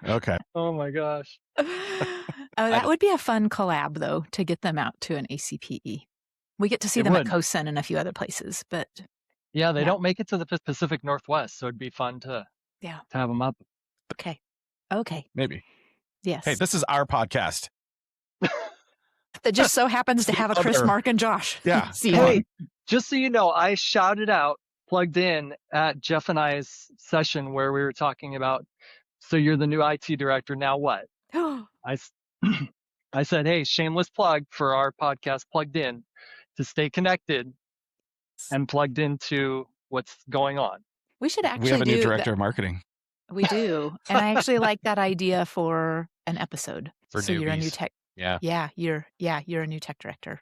Okay. Oh my gosh. That would be a fun collab, though, to get them out to an ACPE. We get to see It them would. at COSIN and a few other places, but Yeah, they Yeah. don't make it to the Pacific Northwest, so it'd be fun to have them up. okay. Maybe. Yes. Hey, this is our podcast. that just so happens to have a Chris, Other- Mark, and Josh. Yeah. See Come you. on. Just so you know, I shouted out Plugged In at Jeff and I's session where we were talking about, so you're the new IT director, now what? I said, hey, shameless plug for our podcast, Plugged In, to stay connected and plugged into what's going on. We should actually We have a new do director of marketing. We do. And I actually like that idea for an episode. For so you're a new newbies. tech. Yeah. You're a new tech director.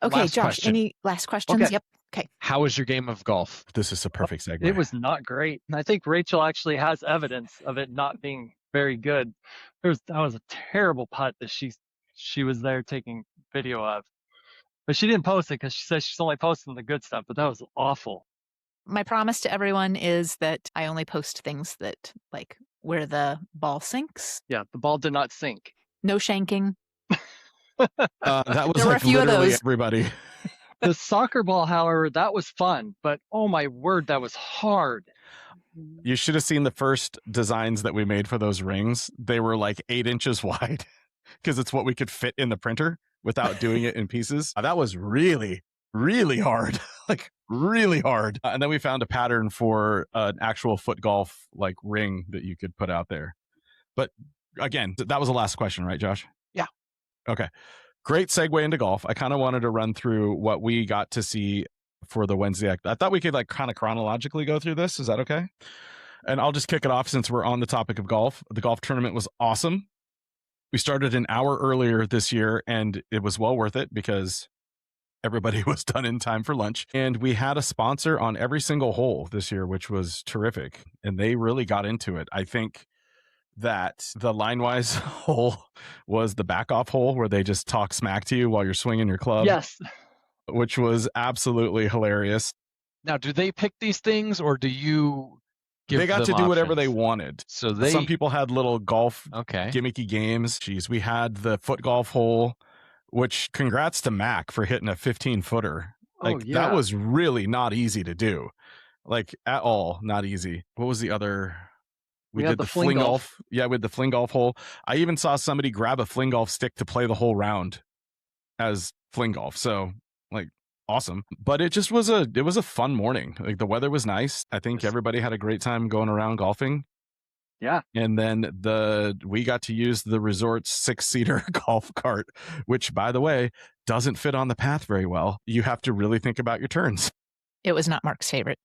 Okay, Last Josh, question. any last questions? Okay. Yep. Okay. How was your game of golf? This is a perfect segue. It was not great. And I think Rachel actually has evidence of it not being very good. That was a terrible putt that she was there taking video of. But she didn't post it because she says she's only posting the good stuff, but that was awful. My promise to everyone is that I only post things that like where the ball sinks. Yeah, the ball did not sink. No shanking. That was There were a like few of literally those. everybody. The soccer ball, however, that was fun, but oh my word, that was hard. You should have seen the first designs that we made for those rings. They were like 8 inches wide because it's what we could fit in the printer without doing it in pieces. That was really, really hard, like really hard. And then we found a pattern for an actual foot golf like ring that you could put out there. But again, that was the last question, right, Josh? Yeah. Okay. Great segue into golf. I kind of wanted to run through what we got to see for the Wednesday. I thought we could like kind of chronologically go through this. Is that okay? And I'll just kick it off since we're on the topic of golf. The golf tournament was awesome. We started an hour earlier this year and it was well worth it because everybody was done in time for lunch. And we had a sponsor on every single hole this year, which was terrific. And they really got into it. I think that the line-wise hole was the back-off hole where they just talk smack to you while you're swinging your club. Yes. Which was absolutely hilarious. Now, do they pick these things or do you give They got them to do whatever they options? wanted. So they Some people had little golf okay. gimmicky games. Jeez, we had the foot golf hole, which congrats to Mac for hitting a 15-footer. Like Oh, yeah. that was really not easy to do. Like at all, not easy. What was the other? We had did the the fling fling golf. golf. Yeah, with the fling golf hole. I even saw somebody grab a fling golf stick to play the whole round as fling golf. So like awesome. But it just was a fun morning. Like the weather was nice. I think Yes. everybody had a great time going around golfing. Yeah. And then we got to use the resort's 6-seater golf cart, which, by the way, doesn't fit on the path very well. You have to really think about your turns. It was not Marc's favorite.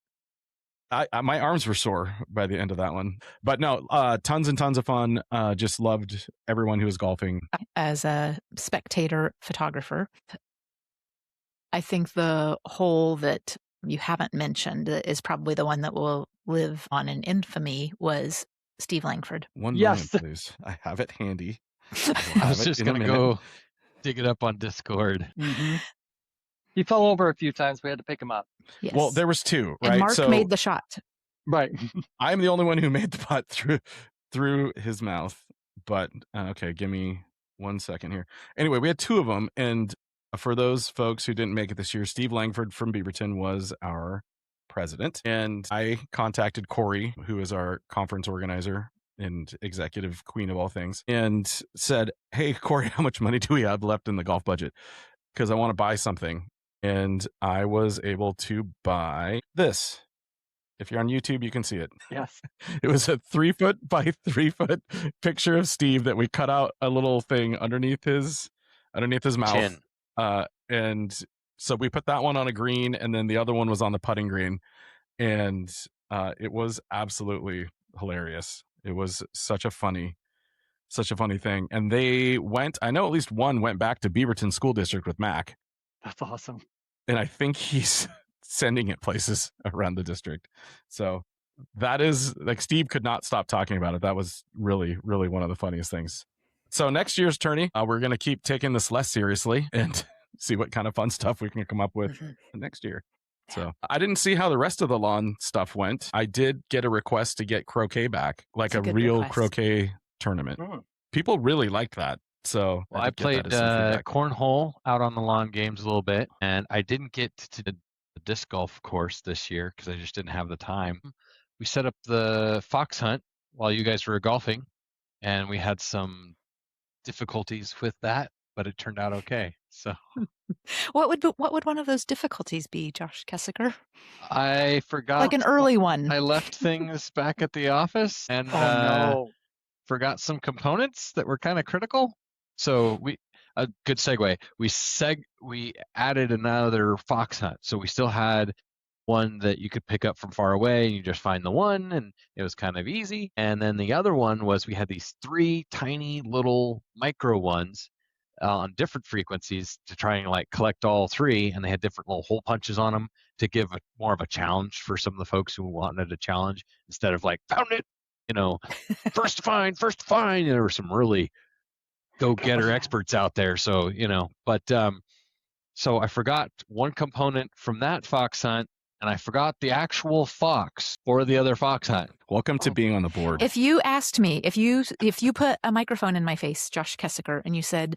My arms were sore by the end of that one. But no, tons and tons of fun. Just loved everyone who was golfing. As a spectator photographer, I think the hole that you haven't mentioned is probably the one that will live on in infamy was Steve Langford. One Yes. moment, please. I have it handy. I was just going to go dig it up on Discord. Mm-hmm. He fell over a few times. We had to pick him up. Yes. Well, there was 2, right? And Marc made the shot. Right. I'm the only one who made the putt through his mouth. But okay, give me 1 second here. Anyway, we had 2 of them, and for those folks who didn't make it this year, Steve Langford from Beaverton was our president, and I contacted Cory, who is our conference organizer and executive queen of all things, and said, "Hey, Cory, how much money do we have left in the golf budget? Because I want to buy something." And I was able to buy this. If you're on YouTube, you can see it. Yes. It was a 3-foot by 3-foot picture of Steve that we cut out a little thing underneath his mouth. Chin. And so we put that one on a green, and then the other one was on the putting green. And it was absolutely hilarious. It was such a funny thing. And I know at least one went back to Beaverton School District with Mac. That's awesome. And I think he's sending it places around the district. So that is, like, Steve could not stop talking about it. That was really, really one of the funniest things. So next year's tourney, we're going to keep taking this less seriously and see what kind of fun stuff we can come up with next year. So I didn't see how the rest of the lawn stuff went. I did get a request to get croquet back, like a real request. Croquet tournament. People really liked that. So well, I played cornhole out on the lawn games a little bit, and I didn't get to the disc golf course this year because I just didn't have the time. We set up the fox hunt while you guys were golfing, and we had some difficulties with that, but it turned out okay. So what would one of those difficulties be, Josh Kesecker? I forgot, like an early one. I left things back at the office and forgot some components that were kind of critical. So a good segue. We added another fox hunt. So we still had one that you could pick up from far away and you just find the one, and it was kind of easy. And then the other one was we had these 3 tiny little micro ones on different frequencies to try and like collect all 3, and they had different little hole punches on them to give more of a challenge for some of the folks who wanted a challenge instead of like found it, first to find. And there were some really go-getter experts out there. So, but so I forgot one component from that fox hunt, and I forgot the actual fox for the other fox hunt. Welcome to being on the board. If you asked me, if you put a microphone in my face, Josh Kesecker, and you said,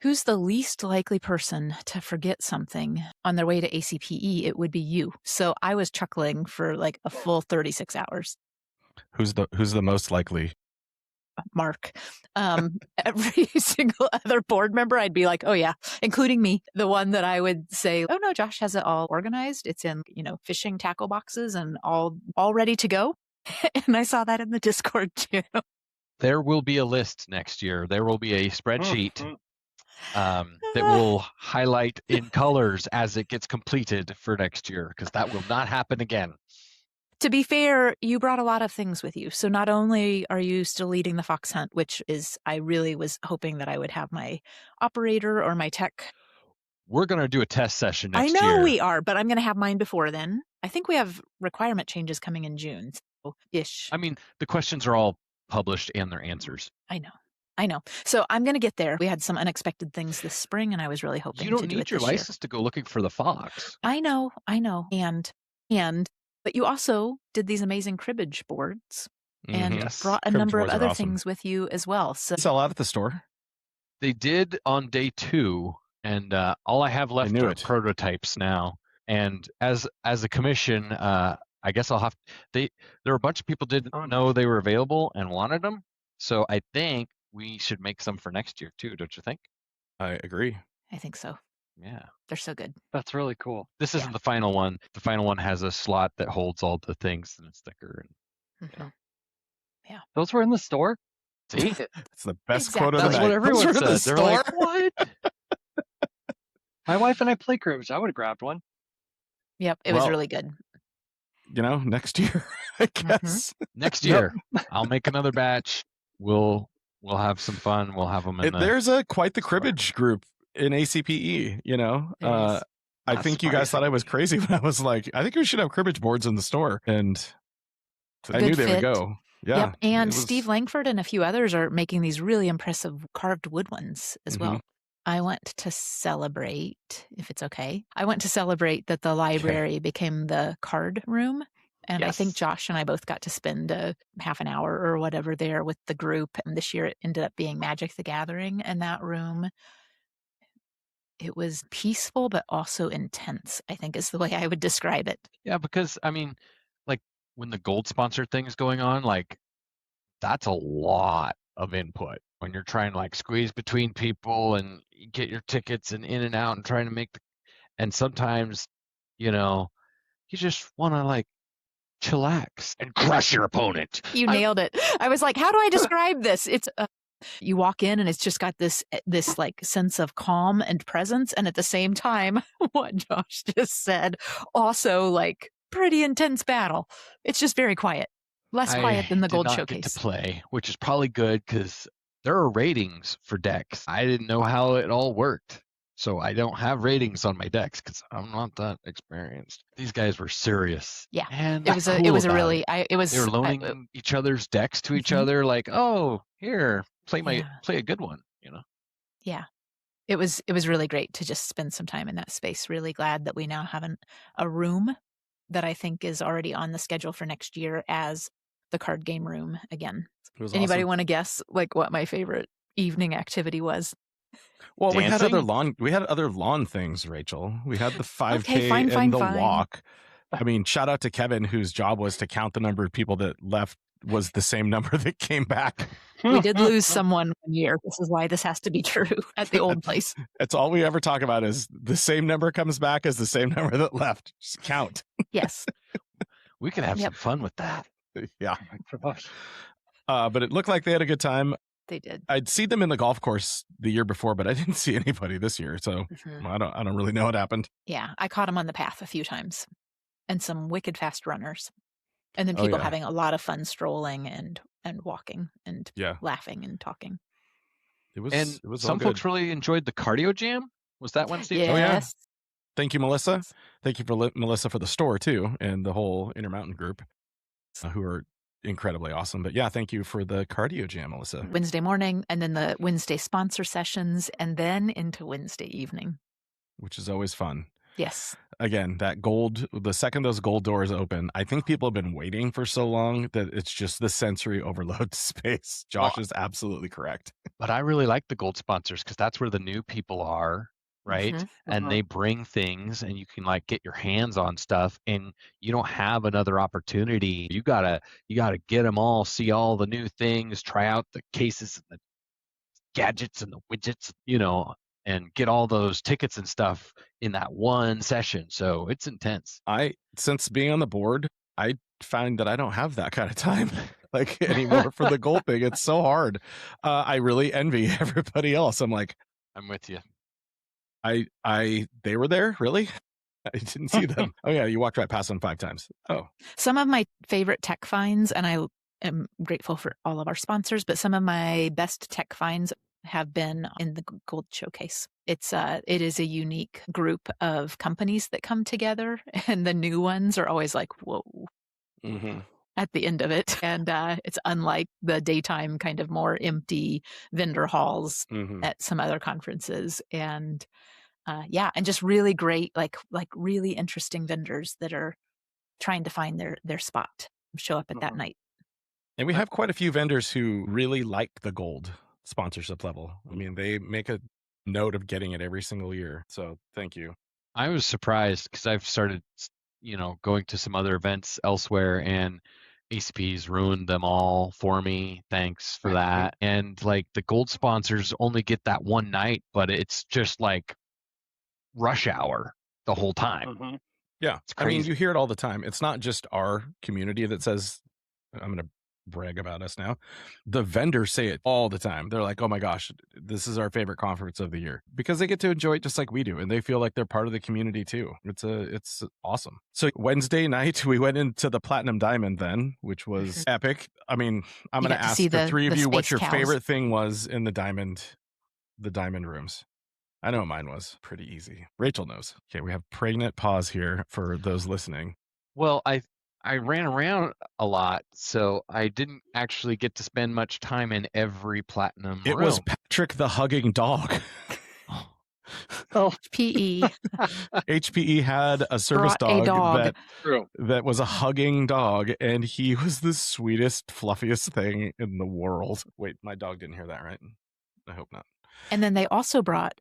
who's the least likely person to forget something on their way to ACPE, it would be you. So I was chuckling for like a full 36 hours. Who's the most likely? Marc. Every single other board member, I'd be like, oh yeah, including me. The one that I would say, oh no, Josh has it all organized. It's in, fishing tackle boxes and all ready to go. And I saw that in the Discord too. There will be a list next year. There will be a spreadsheet that will highlight in colors as it gets completed for next year, because that will not happen again. To be fair, you brought a lot of things with you. So not only are you still leading the fox hunt, which is, I really was hoping that I would have my operator or my tech. We're going to do a test session next year. I know we are, but I'm going to have mine before then. I think we have requirement changes coming in June, so-ish. I mean, the questions are all published and their answers. I know. So I'm going to get there. We had some unexpected things this spring, and I was really hoping to do it this year. You don't need your license to go looking for the fox. I know. But you also did these amazing cribbage boards and brought a number of other things with you as well. So sell out at the store. They did on day 2, and all I have left are prototypes now. And as a commission, I guess I'll have. There were a bunch of people didn't know they were available and wanted them. So I think we should make some for next year too. Don't you think? I agree. I think so. Yeah. They're so good. That's really cool. This isn't the final one. The final one has a slot that holds all the things and a sticker. And, Yeah. Those were in the store? See? It's the best Exactly. quote of the That's night. what everyone Those were in the said. They're like, store? what? My wife and I play cribbage. I would have grabbed one. Yep. It was Well, really good. Next year, I guess. Next year, I'll make another batch. We'll have some fun. We'll have them in the... There's quite the cribbage group in ACPE, There is. I Not think you guys thought I was surprising. crazy when I was like, I think we should have cribbage boards in the store. And I Good knew they would fit. go. Yeah. Yep. And it was- Steve Langford and a few others are making these really impressive carved wood ones as well. I went to celebrate, if it's okay, that the library became the card room. And I think Yes. Josh and I both got to spend a half an hour or whatever there with the group. And this year it ended up being Magic the Gathering. And that room, it was peaceful, but also intense, I think is the way I would describe it. Yeah, because, I mean, like, when the gold sponsor thing is going on, like, that's a lot of input when you're trying to, like, squeeze between people and get your tickets and in and out and trying to make and sometimes, you just want to, like, chillax and crush your opponent. You nailed it. I was like, how do I describe this? It's you walk in and it's just got this like sense of calm and presence, and at the same time, what Josh just said, also like pretty intense battle. It's just very quiet, less quiet than the did Gold not Showcase. Get to play, which is probably good because there are ratings for decks. I didn't know how it all worked. So I don't have ratings on my decks because I'm not that experienced. These guys were serious. Yeah. And It was cool a about really it. it was They were loaning each other's decks to each Mhm. other, like, oh, here, play Yeah. a good one, Yeah. It was really great to just spend some time in that space. Really glad that we now have a room that I think is already on the schedule for next year as the card game room again. It was Anybody awesome. want to guess like what my favorite evening activity was? Well, we had Dancing? other lawn things, Rachel. We had the 5K Okay, fine, and the fine. walk. I mean, shout out to Kevin, whose job was to count the number of people that left was the same number that came back. We did lose someone one year. This is why this has to be true at the old place. That's all we ever talk about is the same number comes back as the same number that left. Just count. Yes. We could have some Yep. fun with that. Yeah. For gosh. But it looked like they had a good time. They did. I'd seen them in the golf course the year before, but I didn't see anybody this year. So Mhm. I don't really know what happened. Yeah, I caught them on the path a few times, and some wicked fast runners, and then Oh, people yeah. having a lot of fun strolling and walking and Yeah. laughing and talking. It was And all some good. folks really enjoyed the cardio jam. Was that Wednesday? Yes. Oh, yeah. Thank you, Melissa. Thank you for Melissa for the store too, and the whole Intermountain group, who are incredibly awesome. But yeah, thank you for the cardio jam, Melissa. Wednesday morning, and then the Wednesday sponsor sessions, and then into Wednesday evening. Which is always fun. Yes. Again, the second those gold doors open, I think people have been waiting for so long that it's just the sensory overload space. Josh is absolutely correct. But I really like the gold sponsors because that's where the new people are, right? Mhm. And they bring things and you can like get your hands on stuff and you don't have another opportunity. You gotta get them all, see all the new things, try out the cases and the gadgets and the widgets, and get all those tickets and stuff in that one session. So it's intense. Since being on the board, I find that I don't have that kind of time like anymore for the gold thing. It's so hard. I really envy everybody else. I'm like, I'm with you. they were there? Really? I didn't see them. Oh yeah, you walked right past them 5 times. Oh. Some of my favorite tech finds, and I am grateful for all of our sponsors, but some of my best tech finds have been in the Gold Showcase. It is a unique group of companies that come together, and the new ones are always like, whoa. Mm-hmm. At the end of it. And it's unlike the daytime kind of more empty vendor halls at some other conferences. And and just really great, like really interesting vendors that are trying to find their spot, show up at that night. And we have quite a few vendors who really like the gold sponsorship level. I mean, they make a note of getting it every single year. So thank you. I was surprised because I've started, going to some other events elsewhere and ACP's ruined them all for me. Thanks for that. And like the gold sponsors only get that one night, but it's just like rush hour the whole time. Yeah. It's I mean, crazy. you hear it all the time. It's not just our community that says, I'm going to brag about us now. The vendors say it all the time. They're like, oh my gosh, this is our favorite conference of the year, because they get to enjoy it just like we do. And they feel like they're part of the community too. It's awesome. So Wednesday night, we went into the Platinum Diamond then, which was epic. I mean, I'm going to ask the three of you what your favorite thing was in the diamond rooms. I know what mine was. Pretty easy. Rachel knows. Okay, we have pregnant pause here for those listening. Well, I ran around a lot, so I didn't actually get to spend much time in every platinum room. It was Patrick the hugging dog. Oh, HPE. HPE had a service dog that was a hugging dog, and he was the sweetest, fluffiest thing in the world. Wait, my dog didn't hear that, right? I hope not. And then they also brought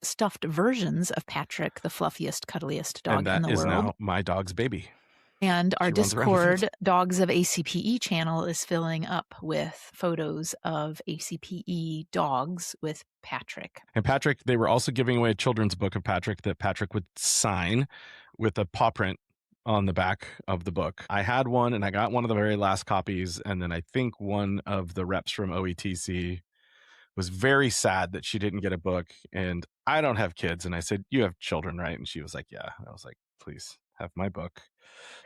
stuffed versions of Patrick, the fluffiest, cuddliest dog in the world. And that is now my dog's baby. And our Discord Dogs of ACPE channel is filling up with photos of ACPE dogs with Patrick. And Patrick, they were also giving away a children's book of Patrick that Patrick would sign with a paw print on the back of the book. I had one, and I got one of the very last copies. And then I think one of the reps from OETC was very sad that she didn't get a book. And I don't have kids. And I said, you have children, right? And she was like, yeah. I was like, please have my book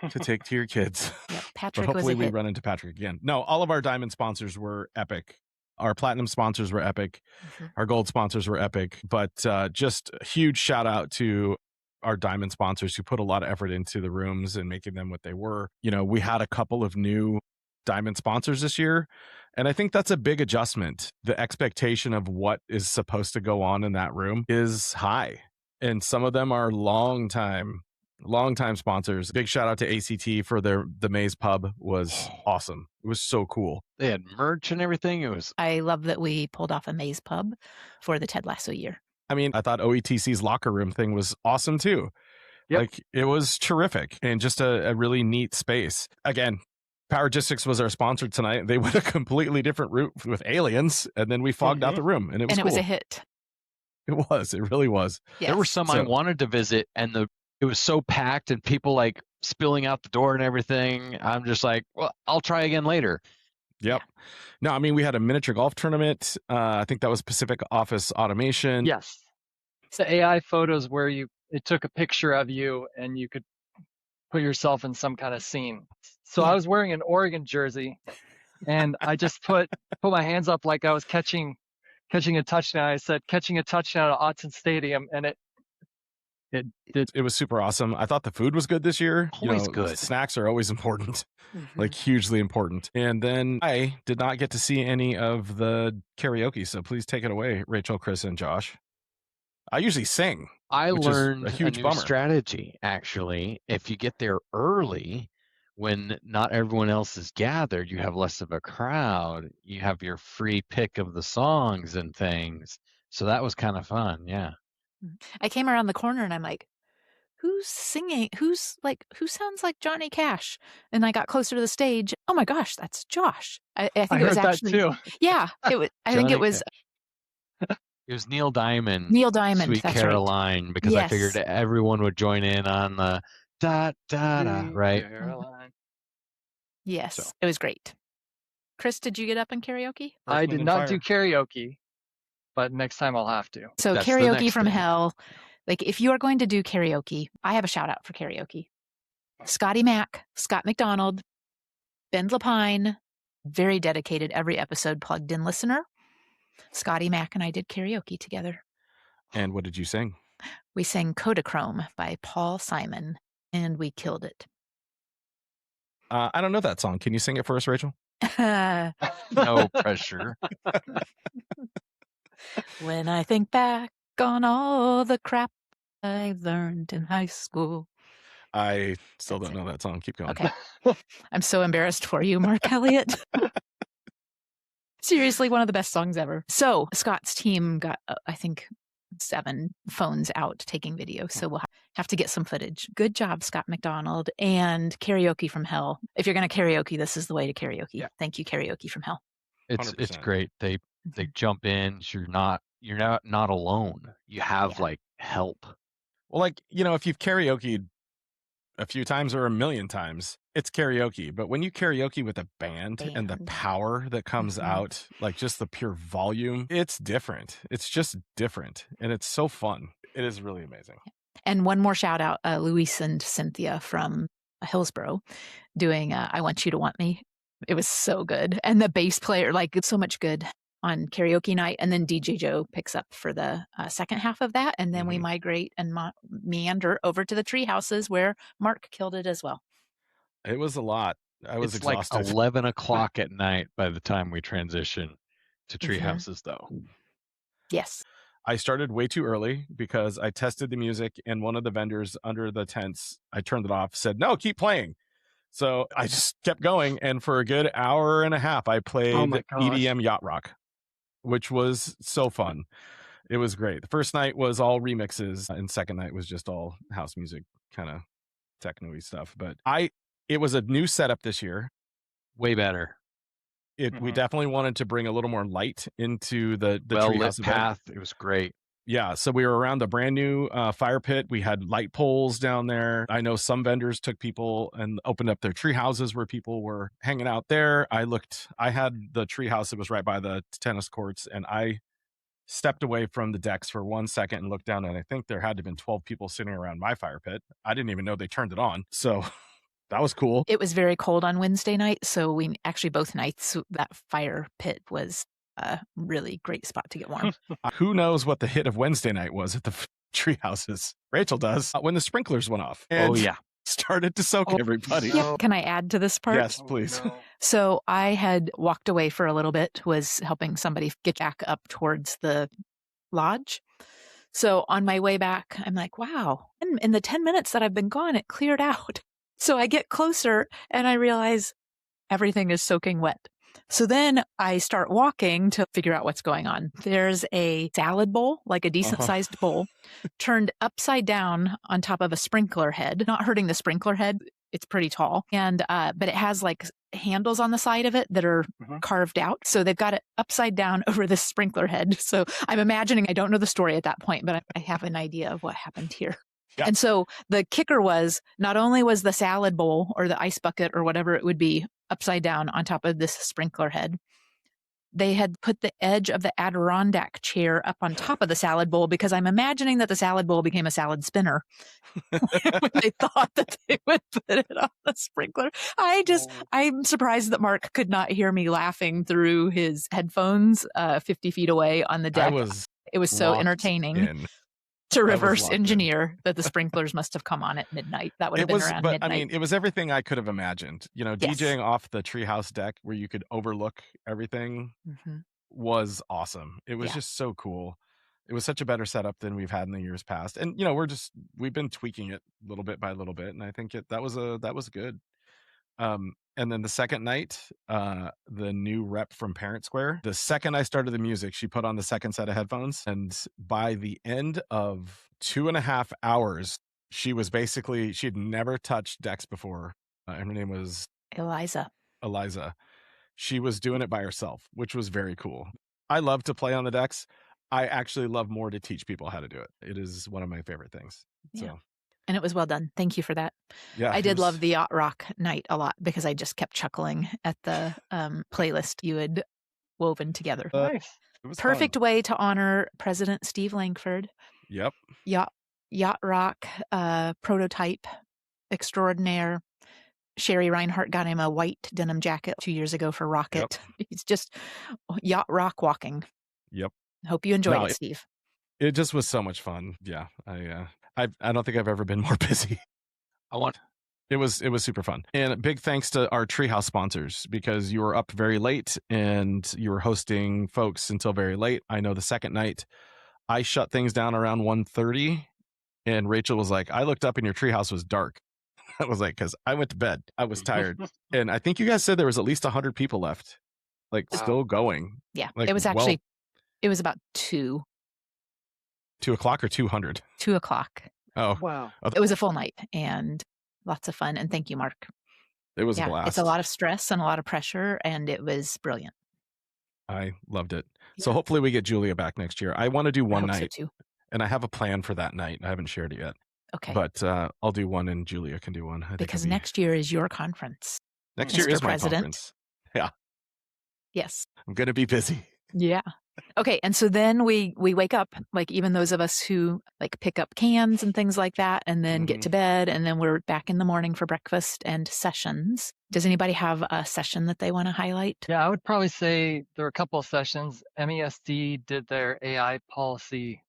to take to your kids. Yep, Patrick but hopefully was a hit. We run into Patrick again. No, all of our diamond sponsors were epic. Our platinum sponsors were epic. Mm-hmm. Our gold sponsors were epic. But just a huge shout out to our diamond sponsors who put a lot of effort into the rooms and making them what they were. You know, we had a couple of new diamond sponsors this year, and I think that's a big adjustment. The expectation of what is supposed to go on in that room is high, and some of them are long time sponsors. Big shout out to ACT for the Maze Pub was awesome. It was so cool. They had merch and everything. I love that we pulled off a Maze Pub for the Ted Lasso year. I mean, I thought OETC's locker room thing was awesome too. Yep. Like, it was terrific and just a really neat space. Again, Powergistics was our sponsor tonight. They went a completely different route with aliens, and then we fogged out the room, and it was cool. It was a hit. It was. It really was. Yes. There were some I wanted to visit, and it was so packed, and people like spilling out the door and everything. I'm just like, well, I'll try again later. Yep. Yeah. No, I mean, we had a miniature golf tournament. I think that was Pacific Office Automation. Yes. It's the AI photos where it took a picture of you and you could put yourself in some kind of scene. So I was wearing an Oregon jersey, and I just put my hands up like I was catching a touchdown. I said, catching a touchdown at Autzen Stadium, and it was super awesome. I thought the food was good this year. Always good. Snacks are always important, like hugely important. And then I did not get to see any of the karaoke, so please take it away, Rachel, Chris, and Josh. I usually sing. I learned a new strategy, actually. If you get there early, when not everyone else is gathered, you have less of a crowd. You have your free pick of the songs and things. So that was kind of fun, yeah. I came around the corner and I'm like, who's singing? Who sounds like Johnny Cash? And I got closer to the stage. Oh my gosh, that's Josh. I think it was actually, that too. Yeah, it was. I think it was. It was Neil Diamond. Neil Diamond, Sweet that's Caroline, right. Because I figured everyone would join in on the da da da, right? Caroline. Yes, so. It was great. Chris, did you get up in karaoke? I did not do karaoke, but next time I'll have to. So that's karaoke from hell. Like, if you are going to do karaoke, I have a shout out for karaoke. Scotty Mack, Scott McDonald, Ben Lapine, very dedicated every episode plugged in listener. Scotty Mack and I did karaoke together. And what did you sing? We sang Kodachrome by Paul Simon, and we killed it. I don't know that song. Can you sing it for us, Rachel? No pressure. When I think back on all the crap I learned in high school. I still don't know that song. Keep going. Okay. I'm so embarrassed for you, Mark Elliott. Seriously, one of the best songs ever. So Scott's team got, I think, 7 phones out taking video. So we'll have to get some footage. Good job, Scott McDonald. And karaoke from hell. If you're going to karaoke, this is the way to karaoke. Yeah. Thank you, karaoke from hell. It's great. They jump in. So you're not alone. You have like help. Well, like, if you've karaokeed a few times or a million times. It's karaoke, but when you karaoke with a band and the power that comes out, like just the pure volume, it's different. It's just different. And it's so fun. It is really amazing. And one more shout out, Luis and Cynthia from Hillsborough doing I Want You to Want Me. It was so good. And the bass player, like it's so much good on karaoke night. And then DJ Joe picks up for the second half of that. And then we migrate and meander over to the treehouses where Marc killed it as well. It was a lot. I was exhausted. Like 11 o'clock at night by the time we transition to treehouses, though. Yes. I started way too early because I tested the music and one of the vendors under the tents, I turned it off, said, no, keep playing. So I just kept going. And for a good hour and a half, I played EDM Yacht Rock, which was so fun. It was great. The first night was all remixes and second night was just all house music, kind of techno-y stuff. But it was a new setup this year. Way better. We definitely wanted to bring a little more light into the well-lit path. It was great. Yeah, so we were around the brand new fire pit. We had light poles down there. I know some vendors took people and opened up their tree houses where people were hanging out there. I had the tree house that was right by the tennis courts, and I stepped away from the decks for 1 second and looked down, and I think there had to have been 12 people sitting around my fire pit. I didn't even know they turned it on. So that was cool. It was very cold on Wednesday night, so we actually both nights that fire pit was a really great spot to get warm. Who knows what the hit of Wednesday night was at the tree houses? Rachel does. When the sprinklers went off. And started to soak everybody. Yeah. Can I add to this part? Yes, please. No. So I had walked away for a little bit, was helping somebody get back up towards the lodge. So on my way back, I'm like, wow, in the 10 minutes that I've been gone, it cleared out. So I get closer and I realize everything is soaking wet. So then I start walking to figure out what's going on. There's a salad bowl, like a decent sized bowl, turned upside down on top of a sprinkler head, not hurting the sprinkler head. It's pretty tall. And, but it has like handles on the side of it that are carved out. So they've got it upside down over this sprinkler head. So I'm imagining, I don't know the story at that point, but I have an idea of what happened here. Yeah. And so the kicker was not only was the salad bowl or the ice bucket or whatever it would be upside down on top of this sprinkler head, they had put the edge of the Adirondack chair up on top of the salad bowl because I'm imagining that the salad bowl became a salad spinner when they thought that they would put it on the sprinkler. I'm surprised that Marc could not hear me laughing through his headphones 50 feet away on the deck. It was so entertaining. To reverse engineer that the sprinklers must have come on at midnight. That would have been around midnight. I mean, it was everything I could have imagined. You know, DJing off the treehouse deck where you could overlook everything was awesome. It was just so cool. It was such a better setup than we've had in the years past. And, you know, we've been tweaking it little bit by little bit. And I think that was good. And then the second night, the new rep from Parent Square, the second I started the music, she put on the second set of headphones. And by the end of 2.5 hours, she'd never touched decks before. And her name was Eliza. She was doing it by herself, which was very cool. I love to play on the decks. I actually love more to teach people how to do it. It is one of my favorite things. Yeah. So. And it was well done. Thank you for that. Yeah, I did love the Yacht Rock night a lot because I just kept chuckling at the playlist you had woven together. Nice. Perfect way to honor President Steve Langford. Yep. Yacht Rock prototype extraordinaire. Sherry Reinhardt got him a white denim jacket 2 years ago for Rocket. Yep. He's just Yacht Rock walking. Yep. Hope you enjoyed it, Steve. It just was so much fun. Yeah. I don't think I've ever been more busy. It was super fun. And a big thanks to our Treehouse sponsors because you were up very late and you were hosting folks until very late. I know the second night I shut things down around 1:30 and Rachel was like, I looked up and your treehouse was dark. I was like, because I went to bed. I was tired. And I think you guys said there was at least 100 people left, still going. Yeah, like, it was actually, it was about 2 o'clock or 200? 2 o'clock. Oh, wow. It was a full night and lots of fun. And thank you, Marc. It was a blast. It's a lot of stress and a lot of pressure, and it was brilliant. I loved it. Yeah. So hopefully we get Julia back next year. I want to do one night, so too. And I have a plan for that night. I haven't shared it yet. Okay. But I'll do one and Julia can do one. I think because next year is your conference. next year Mr. is my President. conference. Yeah, Yes. I'm going to be busy. Yeah. Okay. And so then we wake up, like even those of us who like pick up cans and things like that, and then get to bed, and then we're back in the morning for breakfast and sessions. Does anybody have a session that they want to highlight? Yeah, I would probably say there were a couple of sessions. MESD did their AI policy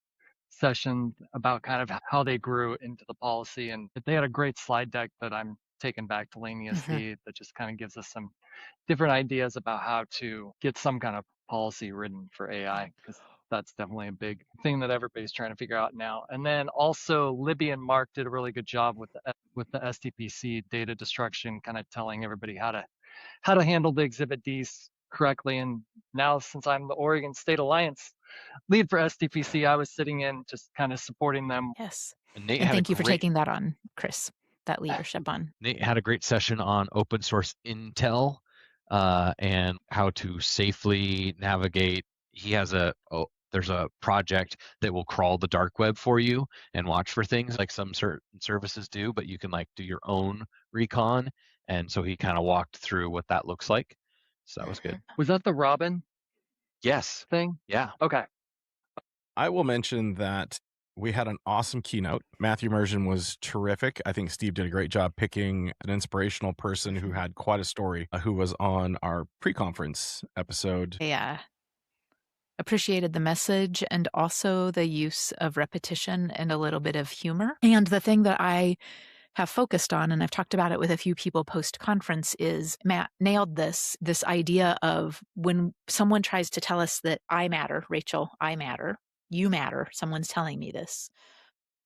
session about kind of how they grew into the policy. And they had a great slide deck that I'm taking back to Lane ESD that just kind of gives us some different ideas about how to get some kind of policy written for AI, because that's definitely a big thing that everybody's trying to figure out now. And then also Libby and Marc did a really good job with the SDPC data destruction, kind of telling everybody how to handle the Exhibit Ds correctly. And now, since I'm the Oregon State Alliance lead for SDPC, I was sitting in just kind of supporting them. Yes. And Nate And had thank a you for great, taking that on, Chris, that leadership on. Nate had a great session on open source intel and how to safely navigate. He has there's a project that will crawl the dark web for you and watch for things like some certain services do, but you can like do your own recon. And so he kind of walked through what that looks like. So that was good. Was that the Robin Yes. thing? Yeah. Okay. I will mention that we had an awesome keynote. Matthew Mergen was terrific. I think Steve did a great job picking an inspirational person who had quite a story, who was on our pre-conference episode. Yeah. Appreciated the message and also the use of repetition and a little bit of humor. And the thing that I have focused on, and I've talked about it with a few people post-conference, is Matt nailed this idea of when someone tries to tell us that I matter, Rachel, I matter, you matter, someone's telling me this.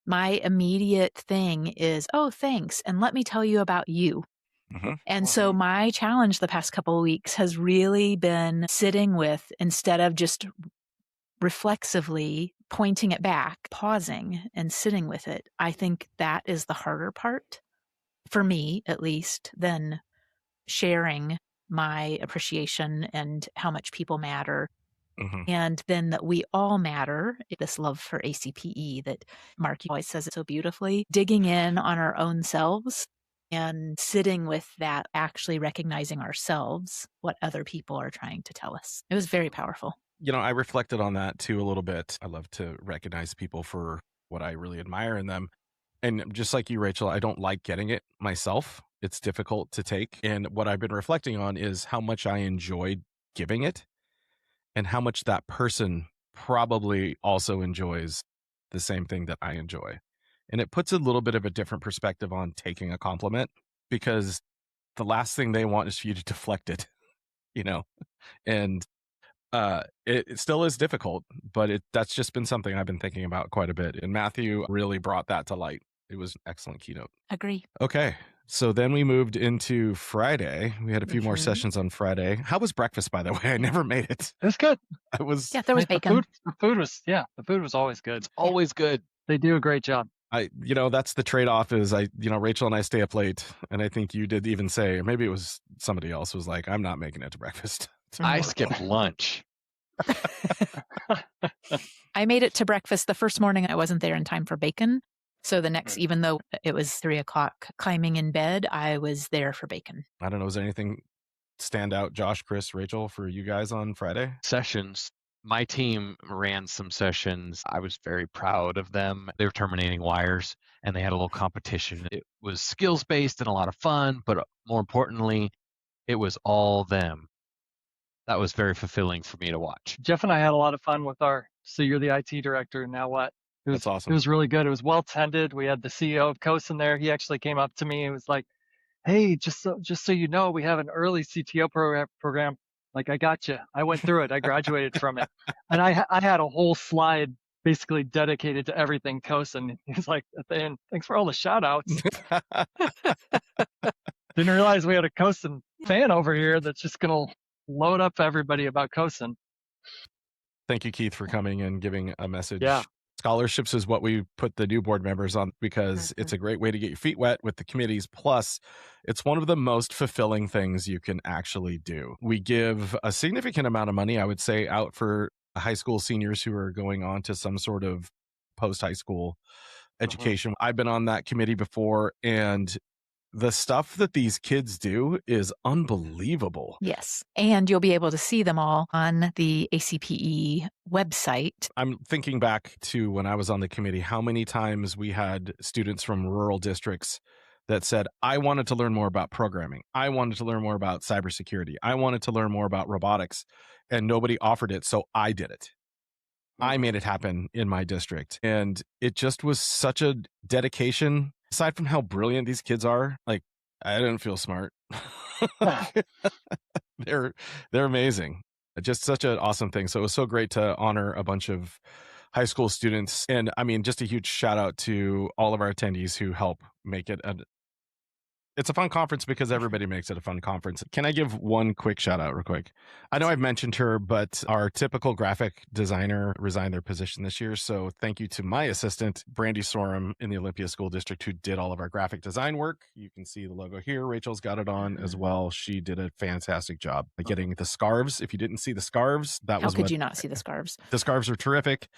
My immediate thing is, oh, thanks, and let me tell you about you. And so my challenge the past couple of weeks has really been sitting with, instead of just reflexively pointing it back, pausing and sitting with it. I think that is the harder part, for me at least, than sharing my appreciation and how much people matter. And then that we all matter, this love for ACPE that Marc always says it so beautifully, digging in on our own selves and sitting with that, actually recognizing ourselves, what other people are trying to tell us. It was very powerful. You know, I reflected on that too a little bit. I love to recognize people for what I really admire in them. And just like you, Rachel, I don't like getting it myself. It's difficult to take. And what I've been reflecting on is how much I enjoyed giving it and how much that person probably also enjoys the same thing that I enjoy. And it puts a little bit of a different perspective on taking a compliment, because the last thing they want is for you to deflect it, you know? And it still is difficult, but that's just been something I've been thinking about quite a bit. And Matthew really brought that to light. It was an excellent keynote. Agree. Okay. So then we moved into Friday. We had a few more sessions on Friday. How was breakfast, by the way? I never made it. It was good. There was bacon. The food was always good. It's always good. They do a great job. That's the trade-off is Rachel and I stay up late, and I think you did even say, or maybe it was somebody else was like, I'm not making it to breakfast. I skipped lunch. I made it to breakfast the first morning. I wasn't there in time for bacon. So the next, even though it was 3:00 climbing in bed, I was there for bacon. I don't know. Was there anything stand out, Josh, Chris, Rachel, for you guys on Friday? Sessions. My team ran some sessions. I was very proud of them. They were terminating wires and they had a little competition. It was skills-based and a lot of fun, but more importantly, it was all them. That was very fulfilling for me to watch. Jeff and I had a lot of fun with so you're the IT director, now what? That's awesome. It was really good. It was well tended. We had the CEO of Coast there. He actually came up to me and was like, hey, just so you know, we have an early CTO program. Like, I got you. I went through it. I graduated from it. And I had a whole slide basically dedicated to everything Coast. And he's like, at the end, thanks for all the shout outs. Didn't realize we had a Coast fan over here that's just going to load up everybody about Coast. Thank you, Keith, for coming and giving a message. Yeah. Scholarships is what we put the new board members on because it's a great way to get your feet wet with the committees. Plus, it's one of the most fulfilling things you can actually do. We give a significant amount of money, I would say, out for high school seniors who are going on to some sort of post-high school education. I've been on that committee before, and the stuff that these kids do is unbelievable. Yes. And you'll be able to see them all on the ACPE website. I'm thinking back to when I was on the committee, how many times we had students from rural districts that said, I wanted to learn more about programming. I wanted to learn more about cybersecurity. I wanted to learn more about robotics, and nobody offered it. So I did it. I made it happen in my district. And it just was such a dedication. Aside from how brilliant these kids are, like, I didn't feel smart. They're amazing. Just such an awesome thing. So it was so great to honor a bunch of high school students. And I mean, just a huge shout out to all of our attendees who help make it it's a fun conference because everybody makes it a fun conference. Can I give one quick shout out real quick? I know I've mentioned her, but our typical graphic designer resigned their position this year. So thank you to my assistant, Brandy Sorum in the Olympia School District, who did all of our graphic design work. You can see the logo here. Rachel's got it on as well. She did a fantastic job getting the scarves. If you didn't see the scarves, How could you not see the scarves? The scarves are terrific.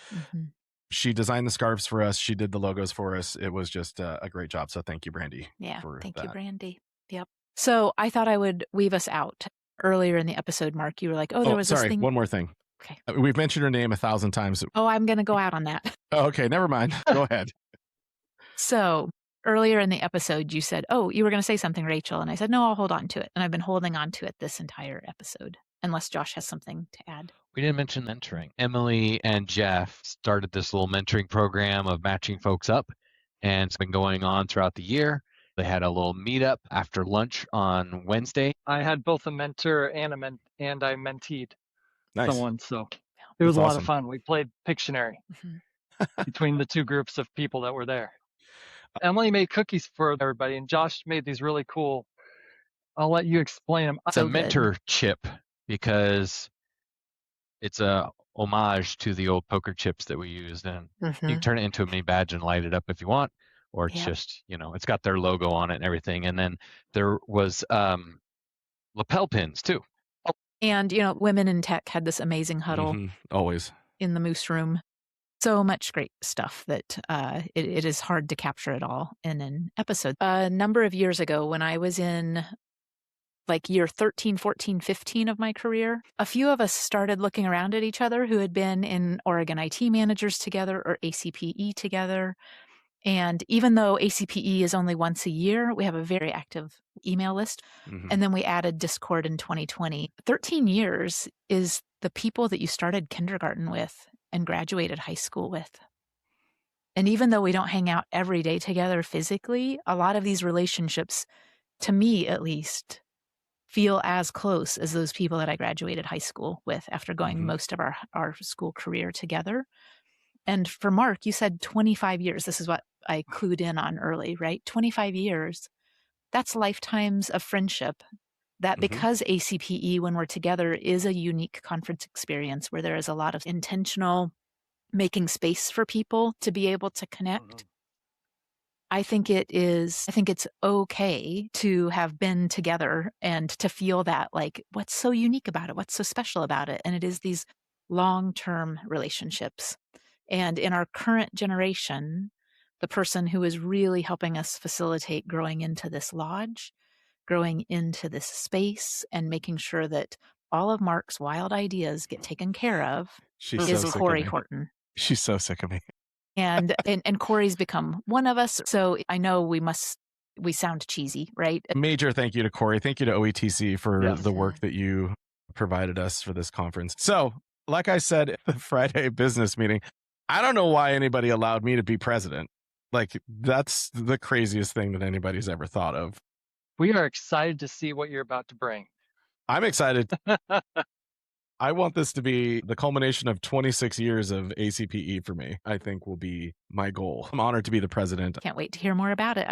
She designed the scarves for us. She did the logos for us. It was just a great job. So thank you, Brandy. Yeah, thank you, Brandy. Yep. So I thought I would weave us out. Earlier in the episode, Marc, you were like, there was this thing. One more thing. Okay. We've mentioned her name 1,000 times. Oh, I'm going to go out on that. Okay, never mind. Go ahead. So earlier in the episode, you said, you were going to say something, Rachel. And I said, no, I'll hold on to it. And I've been holding on to it this entire episode, unless Josh has something to add. We didn't mention mentoring. Emily and Jeff started this little mentoring program of matching folks up, and it's been going on throughout the year. They had a little meetup after lunch on Wednesday. I had both a mentor and I menteed someone, so it That's was a lot awesome. of fun. We played Pictionary between the two groups of people that were there. Emily made cookies for everybody, and Josh made these really cool. I'll let you explain them. It's a mentor chip because it's a homage to the old poker chips that we used, and you can turn it into a mini badge and light it up if you want, or it's just, it's got their logo on it and everything. And then there was lapel pins too. And, women in tech had this amazing huddle. Always. In the Moose Room. So much great stuff that it is hard to capture it all in an episode. A number of years ago, when I was in year 13, 14, 15 of my career, a few of us started looking around at each other who had been in Oregon IT managers together or ACPE together. And even though ACPE is only once a year, we have a very active email list. And then we added Discord in 2020. 13 years is the people that you started kindergarten with and graduated high school with. And even though we don't hang out every day together physically, a lot of these relationships, to me at least, feel as close as those people that I graduated high school with after going most of our school career together. And for Marc, you said 25 years. This is what I clued in on early, right? 25 years. That's lifetimes of friendship. That because ACPE, when we're together, is a unique conference experience where there is a lot of intentional making space for people to be able to connect. I think it's okay to have been together and to feel that, what's so unique about it? What's so special about it? And it is these long-term relationships. And in our current generation, the person who is really helping us facilitate growing into this lodge, growing into this space, and making sure that all of Marc's wild ideas get taken care of is Cory Horton. She's so sick of me. And Cory's become one of us. So I know we sound cheesy, right? Major thank you to Cory. Thank you to OETC for the work that you provided us for this conference. So, like I said at the Friday business meeting, I don't know why anybody allowed me to be president. That's the craziest thing that anybody's ever thought of. We are excited to see what you're about to bring. I'm excited. I want this to be the culmination of 26 years of ACPE for me. I think will be my goal. I'm honored to be the president. Can't wait to hear more about it.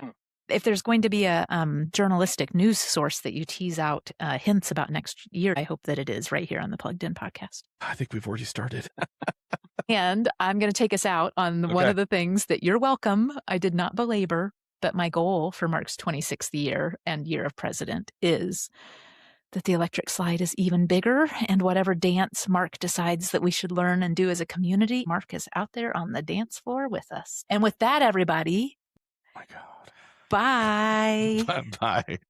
If there's going to be a journalistic news source that you tease out hints about next year, I hope that it is right here on the Plugged In podcast. I think we've already started. And I'm going to take us out on one of the things that you're welcome. I did not belabor, but my goal for Marc's 26th year and year of president is that the electric slide is even bigger. And whatever dance Marc decides that we should learn and do as a community, Marc is out there on the dance floor with us. And with that, everybody, Oh my God. bye. Bye.